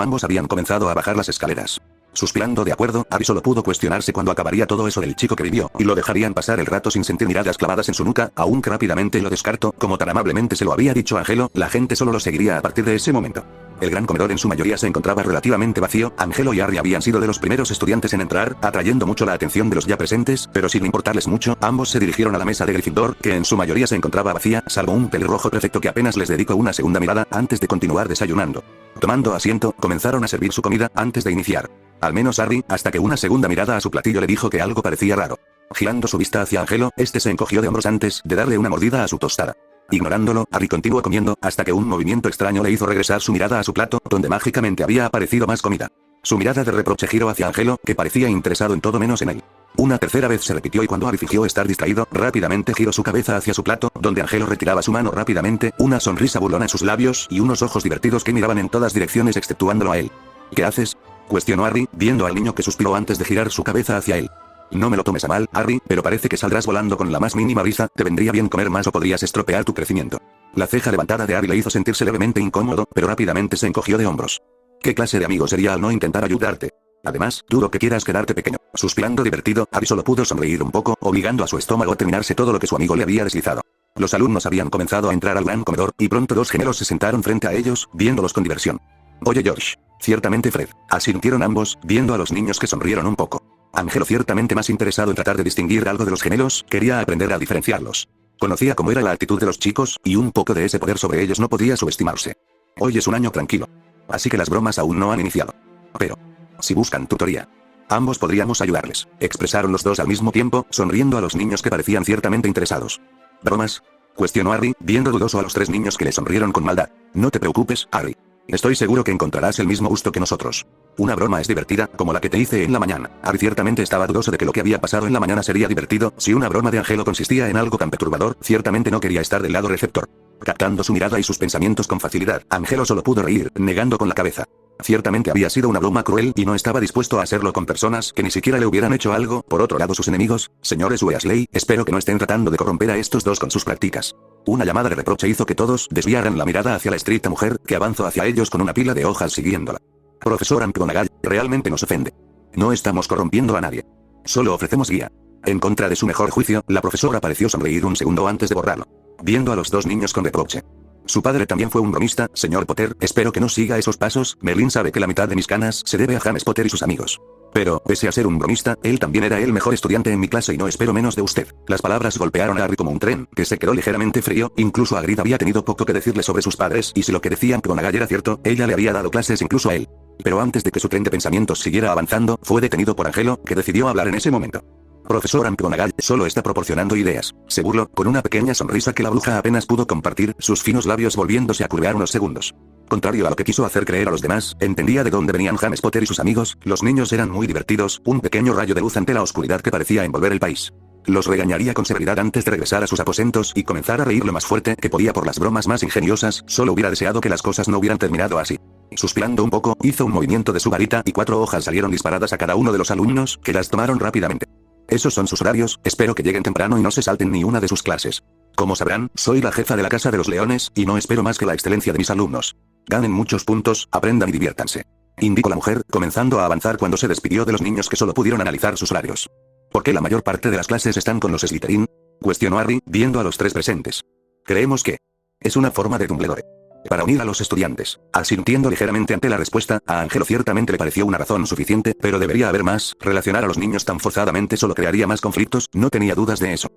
ambos habían comenzado a bajar las escaleras. Suspirando de acuerdo, Harry solo pudo cuestionarse cuándo acabaría todo eso del chico que vivió, y lo dejarían pasar el rato sin sentir miradas clavadas en su nuca, aunque rápidamente lo descartó, como tan amablemente se lo había dicho Angelo, la gente solo lo seguiría a partir de ese momento. El gran comedor en su mayoría se encontraba relativamente vacío, Angelo y Harry habían sido de los primeros estudiantes en entrar, atrayendo mucho la atención de los ya presentes, pero sin importarles mucho, ambos se dirigieron a la mesa de Gryffindor, que en su mayoría se encontraba vacía, salvo un pelirrojo prefecto que apenas les dedicó una segunda mirada antes de continuar desayunando. Tomando asiento, comenzaron a servir su comida antes de iniciar. Al menos Harry, hasta que una segunda mirada a su platillo le dijo que algo parecía raro. Girando su vista hacia Angelo, este se encogió de hombros antes de darle una mordida a su tostada. Ignorándolo, Harry continuó comiendo, hasta que un movimiento extraño le hizo regresar su mirada a su plato, donde mágicamente había aparecido más comida. Su mirada de reproche giró hacia Angelo, que parecía interesado en todo menos en él. Una tercera vez se repitió y cuando Harry fingió estar distraído, rápidamente giró su cabeza hacia su plato, donde Angelo retiraba su mano rápidamente, una sonrisa burlona en sus labios y unos ojos divertidos que miraban en todas direcciones exceptuándolo a él. ¿Qué haces?, cuestionó Harry, viendo al niño que suspiró antes de girar su cabeza hacia él. No me lo tomes a mal, Harry, pero parece que saldrás volando con la más mínima risa, te vendría bien comer más o podrías estropear tu crecimiento. La ceja levantada de Harry le hizo sentirse levemente incómodo, pero rápidamente se encogió de hombros. ¿Qué clase de amigo sería al no intentar ayudarte? Además, dudo que quieras quedarte pequeño. Suspirando divertido, Harry solo pudo sonreír un poco, obligando a su estómago a terminarse todo lo que su amigo le había deslizado. Los alumnos habían comenzado a entrar al gran comedor, y pronto dos gemelos se sentaron frente a ellos, viéndolos con diversión. Oye George. Ciertamente Fred. Asintieron ambos, viendo a los niños que sonrieron un poco. Angelo, ciertamente más interesado en tratar de distinguir algo de los gemelos, quería aprender a diferenciarlos. Conocía cómo era la actitud de los chicos, y un poco de ese poder sobre ellos no podía subestimarse. Hoy es un año tranquilo. Así que las bromas aún no han iniciado. Pero, si buscan tutoría, ambos podríamos ayudarles, expresaron los dos al mismo tiempo, sonriendo a los niños que parecían ciertamente interesados. ¿Bromas?, cuestionó Harry, viendo dudoso a los tres niños que le sonrieron con maldad. No te preocupes, Harry. Estoy seguro que encontrarás el mismo gusto que nosotros. Una broma es divertida, como la que te hice en la mañana. Harry ciertamente estaba dudoso de que lo que había pasado en la mañana sería divertido, si una broma de Angelo consistía en algo tan perturbador, ciertamente no quería estar del lado receptor. Captando su mirada y sus pensamientos con facilidad, Angelo solo pudo reír, negando con la cabeza. Ciertamente había sido una broma cruel y no estaba dispuesto a hacerlo con personas que ni siquiera le hubieran hecho algo. Por otro lado, sus enemigos, señores Weasley, espero que no estén tratando de corromper a estos dos con sus prácticas. Una llamada de reproche hizo que todos desviaran la mirada hacia la estricta mujer, que avanzó hacia ellos con una pila de hojas siguiéndola. Profesor McGonagall, realmente nos ofende. No estamos corrompiendo a nadie. Solo ofrecemos guía. En contra de su mejor juicio, la profesora pareció sonreír un segundo antes de borrarlo. Viendo a los dos niños con reproche. Su padre también fue un bromista, señor Potter, espero que no siga esos pasos. Merlin sabe que la mitad de mis canas se debe a James Potter y sus amigos. Pero, pese a ser un bromista, él también era el mejor estudiante en mi clase y no espero menos de usted. Las palabras golpearon a Harry como un tren, que se quedó ligeramente frío, incluso Hagrid había tenido poco que decirle sobre sus padres, y si lo que decía McGonagall era cierto, ella le había dado clases incluso a él. Pero antes de que su tren de pensamientos siguiera avanzando, fue detenido por Angelo, que decidió hablar en ese momento. Profesor McGonagall solo está proporcionando ideas, se burló, con una pequeña sonrisa que la bruja apenas pudo compartir, sus finos labios volviéndose a curvar unos segundos. Contrario a lo que quiso hacer creer a los demás, entendía de dónde venían James Potter y sus amigos, los niños eran muy divertidos, un pequeño rayo de luz ante la oscuridad que parecía envolver el país. Los regañaría con severidad antes de regresar a sus aposentos y comenzar a reír lo más fuerte que podía por las bromas más ingeniosas, solo hubiera deseado que las cosas no hubieran terminado así. Suspirando un poco, hizo un movimiento de su varita y 4 hojas salieron disparadas a cada uno de los alumnos, que las tomaron rápidamente. Esos son sus horarios, espero que lleguen temprano y no se salten ni una de sus clases. Como sabrán, soy la jefa de la Casa de los Leones, y no espero más que la excelencia de mis alumnos. Ganen muchos puntos, aprendan y diviértanse. Indicó la mujer, comenzando a avanzar cuando se despidió de los niños que solo pudieron analizar sus horarios. ¿Por qué la mayor parte de las clases están con los Slytherin?, cuestionó Harry, viendo a los tres presentes. Creemos que es una forma de Dumbledore para unir a los estudiantes. Asintiendo ligeramente ante la respuesta, a Angelo ciertamente le pareció una razón suficiente, pero debería haber más. Relacionar a los niños tan forzadamente solo crearía más conflictos, no tenía dudas de eso.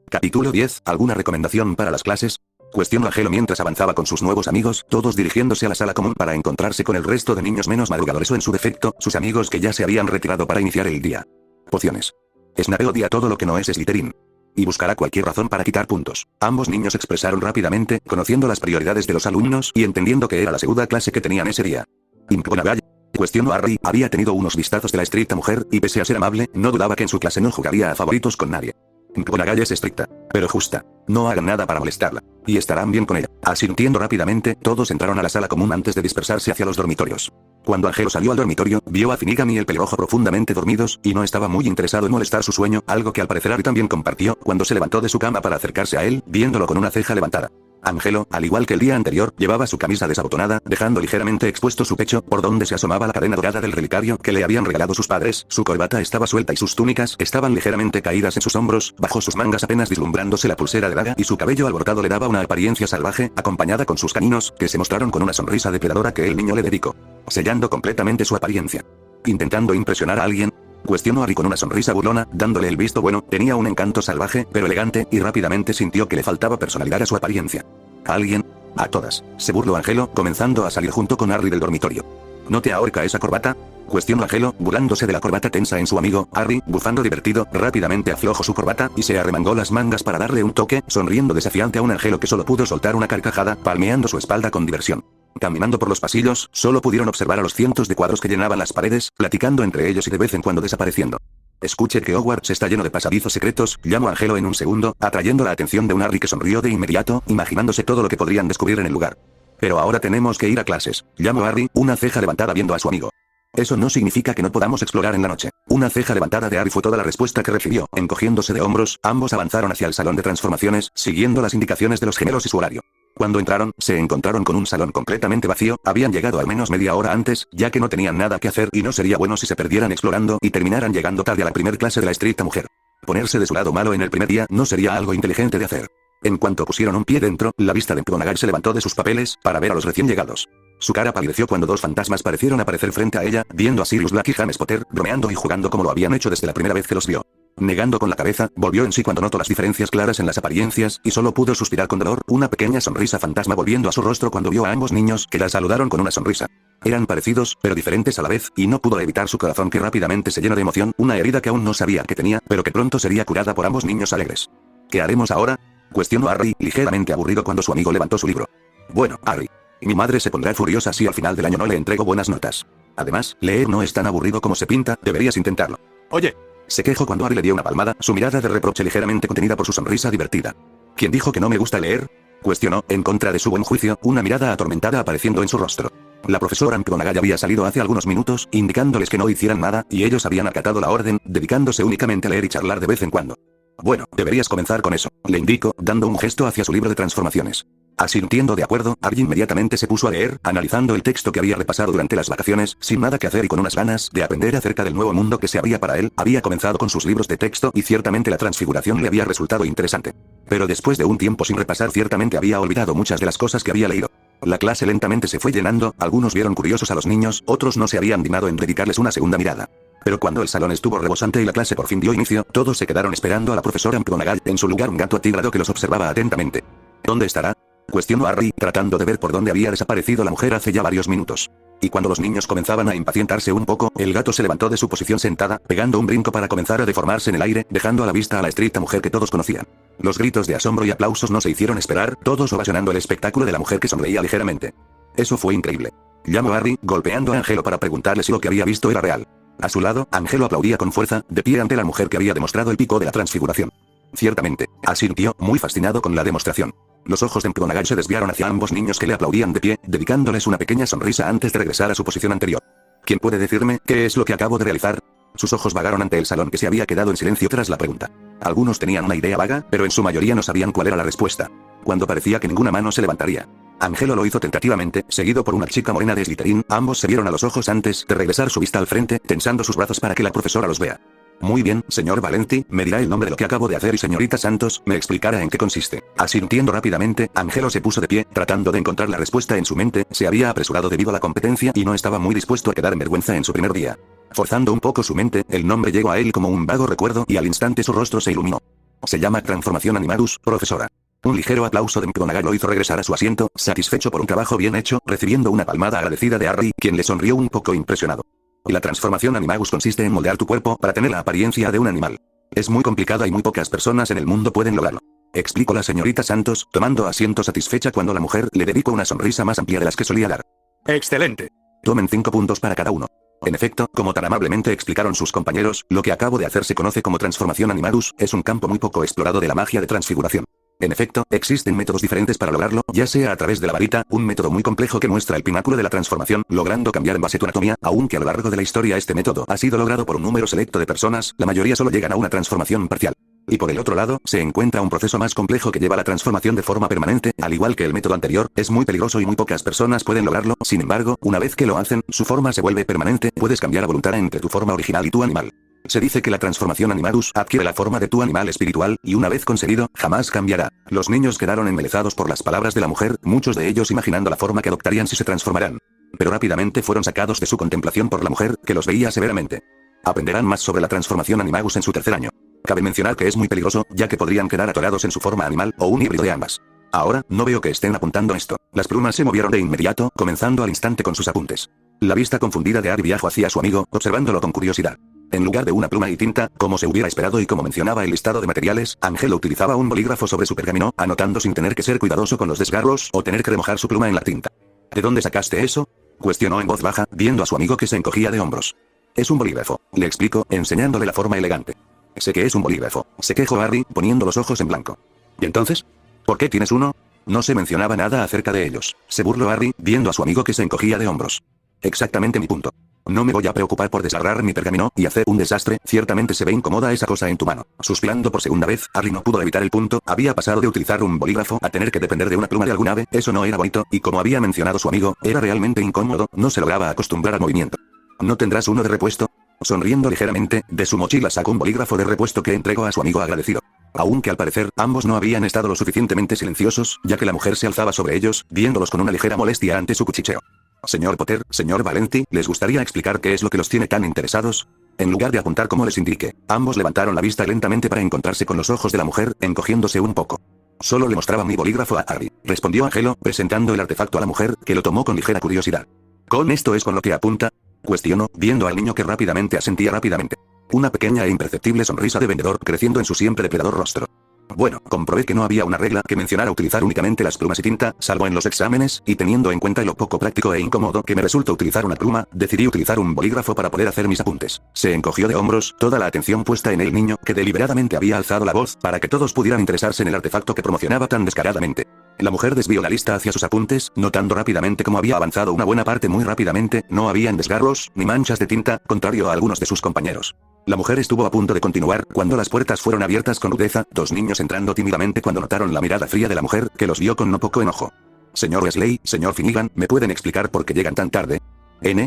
Capítulo 10. ¿Alguna recomendación para las clases?, cuestionó Angelo mientras avanzaba con sus nuevos amigos, todos dirigiéndose a la sala común para encontrarse con el resto de niños menos madrugadores o en su defecto, sus amigos que ya se habían retirado para iniciar el día. Pociones. Snape odia todo lo que no es Slytherin. Y buscará cualquier razón para quitar puntos. Ambos niños expresaron rápidamente, conociendo las prioridades de los alumnos y entendiendo que era la segunda clase que tenían ese día. McGonagall, cuestionó Harry, había tenido unos vistazos de la estricta mujer, y pese a ser amable, no dudaba que en su clase no jugaría a favoritos con nadie. McGonagall es estricta, pero justa. No hagan nada para molestarla. Y estarán bien con ella. Asintiendo rápidamente, todos entraron a la sala común antes de dispersarse hacia los dormitorios. Cuando Angelo salió al dormitorio, vio a Finnegan y el pelirrojo profundamente dormidos, y no estaba muy interesado en molestar su sueño, algo que al parecer Harry también compartió, cuando se levantó de su cama para acercarse a él, viéndolo con una ceja levantada. Angelo, al igual que el día anterior, llevaba su camisa desabotonada, dejando ligeramente expuesto su pecho, por donde se asomaba la cadena dorada del relicario que le habían regalado sus padres. Su corbata estaba suelta y sus túnicas estaban ligeramente caídas en sus hombros, bajo sus mangas apenas vislumbrándose la pulsera de daga, y su cabello alborotado le daba una apariencia salvaje, acompañada con sus caninos, que se mostraron con una sonrisa depredadora que el niño le dedicó, sellando completamente su apariencia. ¿Intentando impresionar a alguien?, cuestionó Harry con una sonrisa burlona, dándole el visto bueno. Tenía un encanto salvaje, pero elegante, y rápidamente sintió que le faltaba personalidad a su apariencia. ¿A alguien? A todas, se burló Angelo, comenzando a salir junto con Harry del dormitorio. ¿No te ahorca esa corbata?, cuestionó Angelo, burlándose de la corbata tensa en su amigo. Harry, bufando divertido, rápidamente aflojó su corbata, y se arremangó las mangas para darle un toque, sonriendo desafiante a un Angelo que solo pudo soltar una carcajada, palmeando su espalda con diversión. Caminando por los pasillos, solo pudieron observar a los cientos de cuadros que llenaban las paredes, platicando entre ellos y de vez en cuando desapareciendo. Escuche que Hogwarts está lleno de pasadizos secretos, llamó Angelo en un segundo, atrayendo la atención de un Harry que sonrió de inmediato, imaginándose todo lo que podrían descubrir en el lugar. Pero ahora tenemos que ir a clases, llamó Harry, una ceja levantada viendo a su amigo. Eso no significa que no podamos explorar en la noche. Una ceja levantada de Harry fue toda la respuesta que recibió. Encogiéndose de hombros, ambos avanzaron hacia el salón de transformaciones, siguiendo las indicaciones de los gemelos y su horario. Cuando entraron, se encontraron con un salón completamente vacío. Habían llegado al menos media hora antes, ya que no tenían nada que hacer y no sería bueno si se perdieran explorando y terminaran llegando tarde a la primer clase de la estricta mujer. Ponerse de su lado malo en el primer día no sería algo inteligente de hacer. En cuanto pusieron un pie dentro, la vista de McGonagall se levantó de sus papeles, para ver a los recién llegados. Su cara palideció cuando dos fantasmas parecieron aparecer frente a ella, viendo a Sirius Black y James Potter, bromeando y jugando como lo habían hecho desde la primera vez que los vio. Negando con la cabeza, volvió en sí cuando notó las diferencias claras en las apariencias, y solo pudo suspirar con dolor, una pequeña sonrisa fantasma volviendo a su rostro cuando vio a ambos niños, que la saludaron con una sonrisa. Eran parecidos, pero diferentes a la vez, y no pudo evitar su corazón que rápidamente se llenó de emoción, una herida que aún no sabía que tenía, pero que pronto sería curada por ambos niños alegres. ¿Qué haremos ahora?, cuestionó Harry, ligeramente aburrido cuando su amigo levantó su libro. Bueno, Harry. Mi madre se pondrá furiosa si al final del año no le entrego buenas notas. Además, leer no es tan aburrido como se pinta, deberías intentarlo. Oye, se quejó cuando Harry le dio una palmada, su mirada de reproche ligeramente contenida por su sonrisa divertida. ¿Quién dijo que no me gusta leer?, cuestionó, en contra de su buen juicio, una mirada atormentada apareciendo en su rostro. La profesora McGonagall había salido hace algunos minutos, indicándoles que no hicieran nada, y ellos habían acatado la orden, dedicándose únicamente a leer y charlar de vez en cuando. Bueno, deberías comenzar con eso, le indicó, dando un gesto hacia su libro de transformaciones. Asintiendo de acuerdo, Harry inmediatamente se puso a leer, analizando el texto que había repasado durante las vacaciones, sin nada que hacer y con unas ganas de aprender acerca del nuevo mundo que se abría para él. Había comenzado con sus libros de texto y ciertamente la transfiguración le había resultado interesante. Pero después de un tiempo sin repasar, ciertamente había olvidado muchas de las cosas que había leído. La clase lentamente se fue llenando, algunos vieron curiosos a los niños, otros no se habían dignado en dedicarles una segunda mirada. Pero cuando el salón estuvo rebosante y la clase por fin dio inicio, todos se quedaron esperando a la profesora McGonagall, en su lugar un gato atigrado que los observaba atentamente. ¿Dónde estará?, cuestionó Harry, tratando de ver por dónde había desaparecido la mujer hace ya varios minutos. Y cuando los niños comenzaban a impacientarse un poco, el gato se levantó de su posición sentada, pegando un brinco para comenzar a deformarse en el aire, dejando a la vista a la estricta mujer que todos conocían. Los gritos de asombro y aplausos no se hicieron esperar, todos ovacionando el espectáculo de la mujer que sonreía ligeramente. Eso fue increíble, llamó Harry, golpeando a Angelo para preguntarle si lo que había visto era real. A su lado, Angelo aplaudía con fuerza, de pie ante la mujer que había demostrado el pico de la transfiguración. Ciertamente, asintió, muy fascinado con la demostración. Los ojos de McGonagall se desviaron hacia ambos niños que le aplaudían de pie, dedicándoles una pequeña sonrisa antes de regresar a su posición anterior. ¿Quién puede decirme qué es lo que acabo de realizar?, sus ojos vagaron ante el salón que se había quedado en silencio tras la pregunta. Algunos tenían una idea vaga, pero en su mayoría no sabían cuál era la respuesta. Cuando parecía que ninguna mano se levantaría, Angelo lo hizo tentativamente, seguido por una chica morena de Slytherin. Ambos se vieron a los ojos antes de regresar su vista al frente, tensando sus brazos para que la profesora los vea. Muy bien, señor Valenti, me dirá el nombre de lo que acabo de hacer y señorita Santos, me explicará en qué consiste. Asintiendo rápidamente, Angelo se puso de pie, tratando de encontrar la respuesta en su mente. Se había apresurado debido a la competencia y no estaba muy dispuesto a quedar en vergüenza en su primer día. Forzando un poco su mente, el nombre llegó a él como un vago recuerdo y al instante su rostro se iluminó. Se llama Transformación Animagus, profesora. Un ligero aplauso de McGonagall lo hizo regresar a su asiento, satisfecho por un trabajo bien hecho, recibiendo una palmada agradecida de Harry, quien le sonrió un poco impresionado. La transformación Animagus consiste en moldear tu cuerpo para tener la apariencia de un animal. Es muy complicada y muy pocas personas en el mundo pueden lograrlo, explicó la señorita Santos, tomando asiento satisfecha cuando la mujer le dedicó una sonrisa más amplia de las que solía dar. ¡Excelente! Tomen 5 puntos para cada uno. En efecto, como tan amablemente explicaron sus compañeros, lo que acabo de hacer se conoce como transformación Animagus, es un campo muy poco explorado de la magia de transfiguración. En efecto, existen métodos diferentes para lograrlo, ya sea a través de la varita, un método muy complejo que muestra el pináculo de la transformación, logrando cambiar en base a tu anatomía, aunque a lo largo de la historia este método ha sido logrado por un número selecto de personas, la mayoría solo llegan a una transformación parcial. Y por el otro lado, se encuentra un proceso más complejo que lleva la transformación de forma permanente, al igual que el método anterior, es muy peligroso y muy pocas personas pueden lograrlo, sin embargo, una vez que lo hacen, su forma se vuelve permanente, puedes cambiar a voluntad entre tu forma original y tu animal. Se dice que la transformación animalus adquiere la forma de tu animal espiritual, y una vez conseguido, jamás cambiará. Los niños quedaron embelesados por las palabras de la mujer, muchos de ellos imaginando la forma que adoptarían si se transformaran. Pero rápidamente fueron sacados de su contemplación por la mujer, que los veía severamente. Aprenderán más sobre la transformación animagus en su tercer año. Cabe mencionar que es muy peligroso, ya que podrían quedar atorados en su forma animal, o un híbrido de ambas. Ahora, no veo que estén apuntando esto. Las plumas se movieron de inmediato, comenzando al instante con sus apuntes. La vista confundida de Ari viajó hacia su amigo, observándolo con curiosidad. En lugar de una pluma y tinta, como se hubiera esperado y como mencionaba el listado de materiales, Angelo utilizaba un bolígrafo sobre su pergamino, anotando sin tener que ser cuidadoso con los desgarros, o tener que remojar su pluma en la tinta. ¿De dónde sacaste eso?, cuestionó en voz baja, viendo a su amigo que se encogía de hombros. Es un bolígrafo, le explicó, enseñándole la forma elegante. Sé que es un bolígrafo, se quejó Harry, poniendo los ojos en blanco. ¿Y entonces? ¿Por qué tienes uno? No se mencionaba nada acerca de ellos, se burló Harry, viendo a su amigo que se encogía de hombros. Exactamente mi punto. No me voy a preocupar por desgarrar mi pergamino y hacer un desastre, ciertamente se ve incómoda esa cosa en tu mano. Suspirando por segunda vez, Harry no pudo evitar el punto, había pasado de utilizar un bolígrafo a tener que depender de una pluma de algún ave, eso no era bonito, y como había mencionado su amigo, era realmente incómodo, no se lograba acostumbrar al movimiento. ¿No tendrás uno de repuesto? Sonriendo ligeramente, de su mochila sacó un bolígrafo de repuesto que entregó a su amigo agradecido. Aunque al parecer, ambos no habían estado lo suficientemente silenciosos, ya que la mujer se alzaba sobre ellos, viéndolos con una ligera molestia ante su cuchicheo. Señor Potter, señor Valenti, ¿les gustaría explicar qué es lo que los tiene tan interesados? En lugar de apuntar como les indique, ambos levantaron la vista lentamente para encontrarse con los ojos de la mujer, encogiéndose un poco. Solo le mostraba mi bolígrafo a Harry, respondió Angelo, presentando el artefacto a la mujer, que lo tomó con ligera curiosidad. ¿Con esto es con lo que apunta?, cuestionó, viendo al niño que rápidamente asentía rápidamente. Una pequeña e imperceptible sonrisa de vendedor creciendo en su siempre depredador rostro. Bueno, comprobé que no había una regla que mencionara utilizar únicamente las plumas y tinta, salvo en los exámenes, y teniendo en cuenta lo poco práctico e incómodo que me resulta utilizar una pluma, decidí utilizar un bolígrafo para poder hacer mis apuntes. Se encogió de hombros, toda la atención puesta en el niño, que deliberadamente había alzado la voz, para que todos pudieran interesarse en el artefacto que promocionaba tan descaradamente. La mujer desvió la lista hacia sus apuntes, notando rápidamente cómo había avanzado una buena parte muy rápidamente, no habían desgarros, ni manchas de tinta, contrario a algunos de sus compañeros. La mujer estuvo a punto de continuar, cuando las puertas fueron abiertas con rudeza, dos niños entrando tímidamente cuando notaron la mirada fría de la mujer, que los vio con no poco enojo. Señor Weasley, señor Finnegan, ¿me pueden explicar por qué llegan tan tarde?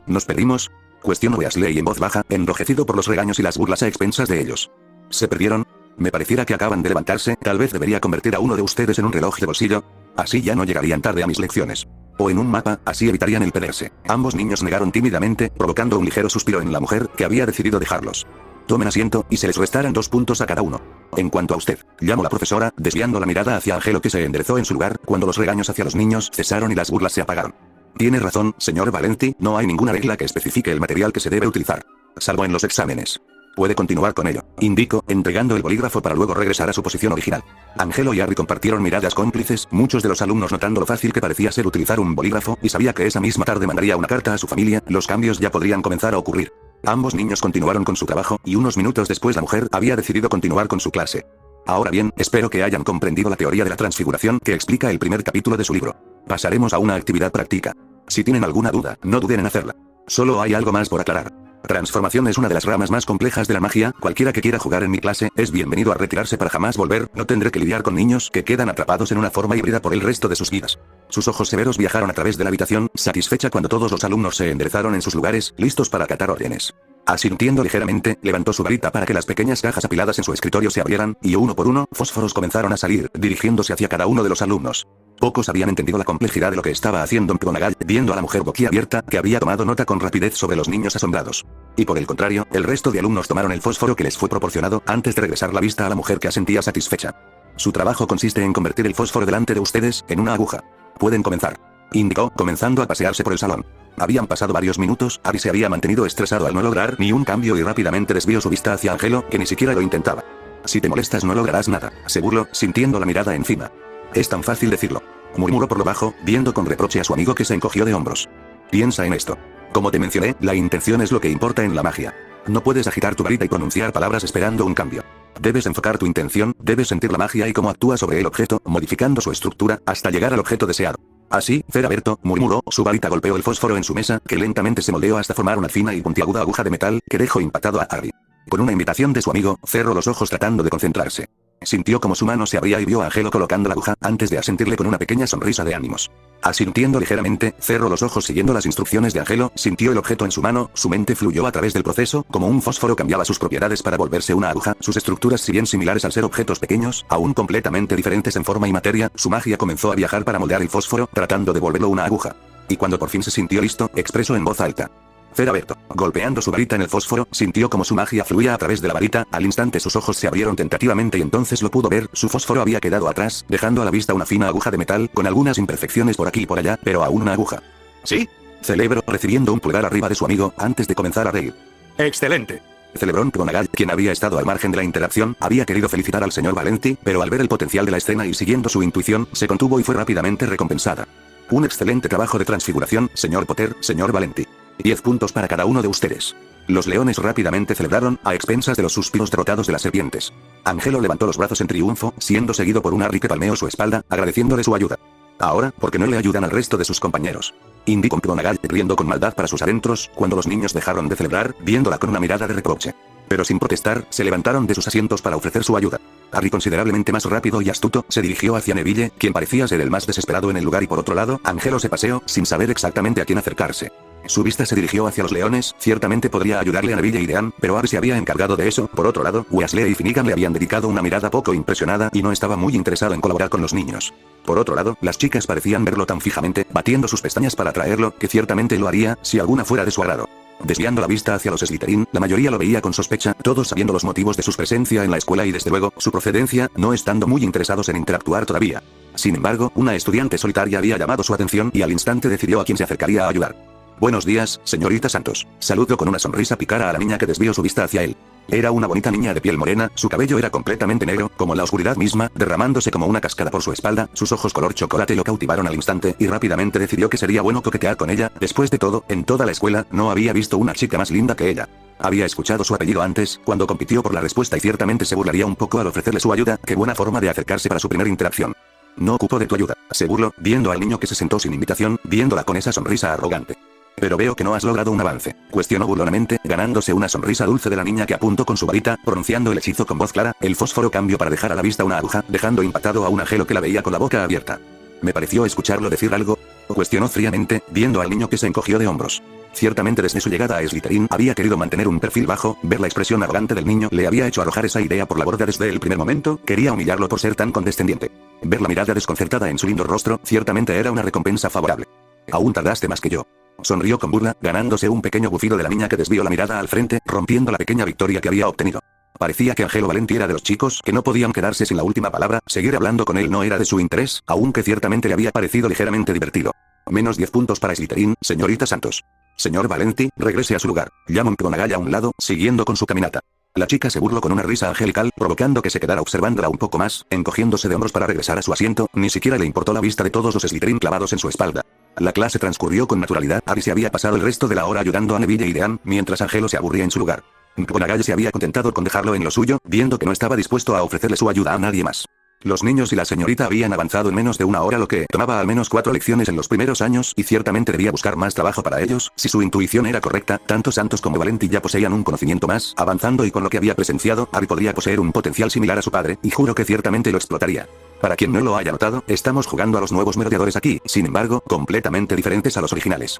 ¿Nos perdimos?, cuestionó Weasley en voz baja, enrojecido por los regaños y las burlas a expensas de ellos. ¿Se perdieron? Me pareciera que acaban de levantarse, tal vez debería convertir a uno de ustedes en un reloj de bolsillo. Así ya no llegarían tarde a mis lecciones. O en un mapa, así evitarían el perderse. Ambos niños negaron tímidamente, provocando un ligero suspiro en la mujer, que había decidido dejarlos. Tomen asiento, y se les restarán 2 puntos a cada uno. En cuanto a usted, llamó la profesora, desviando la mirada hacia Angelo que se enderezó en su lugar, cuando los regaños hacia los niños cesaron y las burlas se apagaron. Tiene razón, señor Valenti, no hay ninguna regla que especifique el material que se debe utilizar. Salvo en los exámenes. Puede continuar con ello, indicó, entregando el bolígrafo para luego regresar a su posición original. Angelo y Harry compartieron miradas cómplices, muchos de los alumnos notando lo fácil que parecía ser utilizar un bolígrafo, y sabía que esa misma tarde mandaría una carta a su familia, los cambios ya podrían comenzar a ocurrir. Ambos niños continuaron con su trabajo, y unos minutos después la mujer había decidido continuar con su clase. Ahora bien, espero que hayan comprendido la teoría de la transfiguración que explica el primer capítulo de su libro. Pasaremos a una actividad práctica. Si tienen alguna duda, no duden en hacerla. Solo hay algo más por aclarar. Transformación es una de las ramas más complejas de la magia, cualquiera que quiera jugar en mi clase, es bienvenido a retirarse para jamás volver, no tendré que lidiar con niños que quedan atrapados en una forma híbrida por el resto de sus vidas. Sus ojos severos viajaron a través de la habitación, satisfecha cuando todos los alumnos se enderezaron en sus lugares, listos para acatar órdenes. Asintiendo ligeramente, levantó su varita para que las pequeñas cajas apiladas en su escritorio se abrieran, y uno por uno, fósforos comenzaron a salir, dirigiéndose hacia cada uno de los alumnos. Pocos habían entendido la complejidad de lo que estaba haciendo McGonagall, viendo a la mujer boquiabierta, que había tomado nota con rapidez sobre los niños asombrados. Y por el contrario, el resto de alumnos tomaron el fósforo que les fue proporcionado, antes de regresar la vista a la mujer que asentía satisfecha. Su trabajo consiste en convertir el fósforo delante de ustedes, en una aguja. Pueden comenzar, indicó, comenzando a pasearse por el salón. Habían pasado varios minutos, Harry se había mantenido estresado al no lograr ni un cambio y rápidamente desvió su vista hacia Angelo, que ni siquiera lo intentaba. Si te molestas no lograrás nada, se burló, sintiendo la mirada encima. Es tan fácil decirlo, murmuró por lo bajo, viendo con reproche a su amigo que se encogió de hombros. Piensa en esto. Como te mencioné, la intención es lo que importa en la magia. No puedes agitar tu varita y pronunciar palabras esperando un cambio. Debes enfocar tu intención, debes sentir la magia y cómo actúa sobre el objeto, modificando su estructura, hasta llegar al objeto deseado. Así, Feraberto, murmuró, su varita golpeó el fósforo en su mesa, que lentamente se moldeó hasta formar una fina y puntiaguda aguja de metal, que dejó impactado a Harry. Con una invitación de su amigo, cerró los ojos tratando de concentrarse. Sintió como su mano se abría y vio a Angelo colocando la aguja, antes de asentirle con una pequeña sonrisa de ánimos. Asintiendo ligeramente, cerró los ojos siguiendo las instrucciones de Angelo, sintió el objeto en su mano, su mente fluyó a través del proceso, como un fósforo cambiaba sus propiedades para volverse una aguja, sus estructuras si bien similares al ser objetos pequeños, aún completamente diferentes en forma y materia, su magia comenzó a viajar para moldear el fósforo, tratando de volverlo una aguja. Y cuando por fin se sintió listo, expresó en voz alta: Feraberto. Golpeando su varita en el fósforo, sintió como su magia fluía a través de la varita, al instante sus ojos se abrieron tentativamente y entonces lo pudo ver, su fósforo había quedado atrás, dejando a la vista una fina aguja de metal, con algunas imperfecciones por aquí y por allá, pero aún una aguja. ¿Sí? Celebró, recibiendo un pulgar arriba de su amigo, antes de comenzar a reír. ¡Excelente! Celebró McGonagall, quien había estado al margen de la interacción, había querido felicitar al señor Valenti, pero al ver el potencial de la escena y siguiendo su intuición, se contuvo y fue rápidamente recompensada. Un excelente trabajo de transfiguración, señor Potter, señor Valenti. 10 puntos para cada uno de ustedes. Los leones rápidamente celebraron, a expensas de los suspiros derrotados de las serpientes. Angelo levantó los brazos en triunfo, siendo seguido por un Harry que palmeó su espalda, agradeciéndole su ayuda. Ahora, ¿por qué no le ayudan al resto de sus compañeros? Indicó McGonagall, riendo con maldad para sus adentros, cuando los niños dejaron de celebrar, viéndola con una mirada de reproche. Pero sin protestar, se levantaron de sus asientos para ofrecer su ayuda. Harry, considerablemente más rápido y astuto, se dirigió hacia Neville, quien parecía ser el más desesperado en el lugar, y por otro lado, Angelo se paseó, sin saber exactamente a quién acercarse. Su vista se dirigió hacia los leones, ciertamente podría ayudarle a Neville y Dean, pero Harry se había encargado de eso. Por otro lado, Weasley y Finnegan le habían dedicado una mirada poco impresionada y no estaba muy interesado en colaborar con los niños. Por otro lado, las chicas parecían verlo tan fijamente, batiendo sus pestañas para atraerlo, que ciertamente lo haría, si alguna fuera de su agrado. Desviando la vista hacia los Slytherin, la mayoría lo veía con sospecha, todos sabiendo los motivos de su presencia en la escuela y desde luego, su procedencia, no estando muy interesados en interactuar todavía. Sin embargo, una estudiante solitaria había llamado su atención y al instante decidió a quién se acercaría a ayudar. Buenos días, señorita Santos. Saludó con una sonrisa pícara a la niña que desvió su vista hacia él. Era una bonita niña de piel morena, su cabello era completamente negro, como la oscuridad misma, derramándose como una cascada por su espalda, sus ojos color chocolate lo cautivaron al instante y rápidamente decidió que sería bueno coquetear con ella. Después de todo, en toda la escuela, no había visto una chica más linda que ella. Había escuchado su apellido antes, cuando compitió por la respuesta y ciertamente se burlaría un poco al ofrecerle su ayuda. Qué buena forma de acercarse para su primera interacción. No ocupo de tu ayuda, se burló, viendo al niño que se sentó sin invitación, viéndola con esa sonrisa arrogante. Pero veo que no has logrado un avance, cuestionó burlonamente, ganándose una sonrisa dulce de la niña que apuntó con su varita, pronunciando el hechizo con voz clara. El fósforo cambió para dejar a la vista una aguja, dejando impactado a un Angelo que la veía con la boca abierta. Me pareció escucharlo decir algo, cuestionó fríamente, viendo al niño que se encogió de hombros. Ciertamente desde su llegada a Slytherin había querido mantener un perfil bajo, ver la expresión arrogante del niño le había hecho arrojar esa idea por la borda desde el primer momento, quería humillarlo por ser tan condescendiente. Ver la mirada desconcertada en su lindo rostro, ciertamente era una recompensa favorable. Aún tardaste más que yo. Sonrió con burla, ganándose un pequeño bufido de la niña que desvió la mirada al frente, rompiendo la pequeña victoria que había obtenido. Parecía que Angelo Valenti era de los chicos que no podían quedarse sin la última palabra, seguir hablando con él no era de su interés, aunque ciertamente le había parecido ligeramente divertido. Menos 10 puntos para Slytherin, señorita Santos. Señor Valenti, regrese a su lugar, llamó McGonagall a un lado, siguiendo con su caminata. La chica se burló con una risa angelical, provocando que se quedara observándola un poco más, encogiéndose de hombros para regresar a su asiento, ni siquiera le importó la vista de todos los Slytherin clavados en su espalda. La clase transcurrió con naturalidad, Harry se había pasado el resto de la hora ayudando a Neville y Dean, mientras Angelo se aburría en su lugar. McGonagall se había contentado con dejarlo en lo suyo, viendo que no estaba dispuesto a ofrecerle su ayuda a nadie más. Los niños y la señorita habían avanzado en menos de una hora, lo que tomaba al menos 4 lecciones en los primeros años, y ciertamente debía buscar más trabajo para ellos. Si su intuición era correcta, tanto Santos como Valenti ya poseían un conocimiento más avanzando y con lo que había presenciado, Harry podría poseer un potencial similar a su padre, y juro que ciertamente lo explotaría. Para quien no lo haya notado, estamos jugando a los nuevos merodeadores aquí, sin embargo, completamente diferentes a los originales.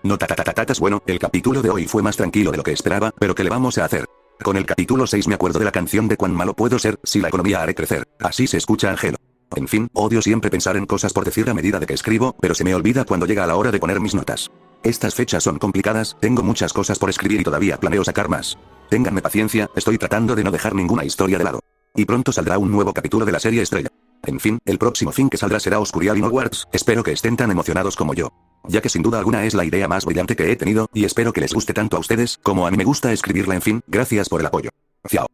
Notatatas. Bueno, el capítulo de hoy fue más tranquilo de lo que esperaba, pero ¿qué le vamos a hacer? Con el capítulo 6 me acuerdo de la canción de cuán malo puedo ser, si la economía haré crecer. Así se escucha Angelo. En fin, odio siempre pensar en cosas por decir a medida de que escribo, pero se me olvida cuando llega la hora de poner mis notas. Estas fechas son complicadas, tengo muchas cosas por escribir y todavía planeo sacar más. Ténganme paciencia, estoy tratando de no dejar ninguna historia de lado. Y pronto saldrá un nuevo capítulo de la serie estrella. En fin, el próximo fin que saldrá será Oscurial in Hogwarts, espero que estén tan emocionados como yo. Ya que sin duda alguna es la idea más brillante que he tenido, y espero que les guste tanto a ustedes, como a mí me gusta escribirla. En fin, gracias por el apoyo. Ciao.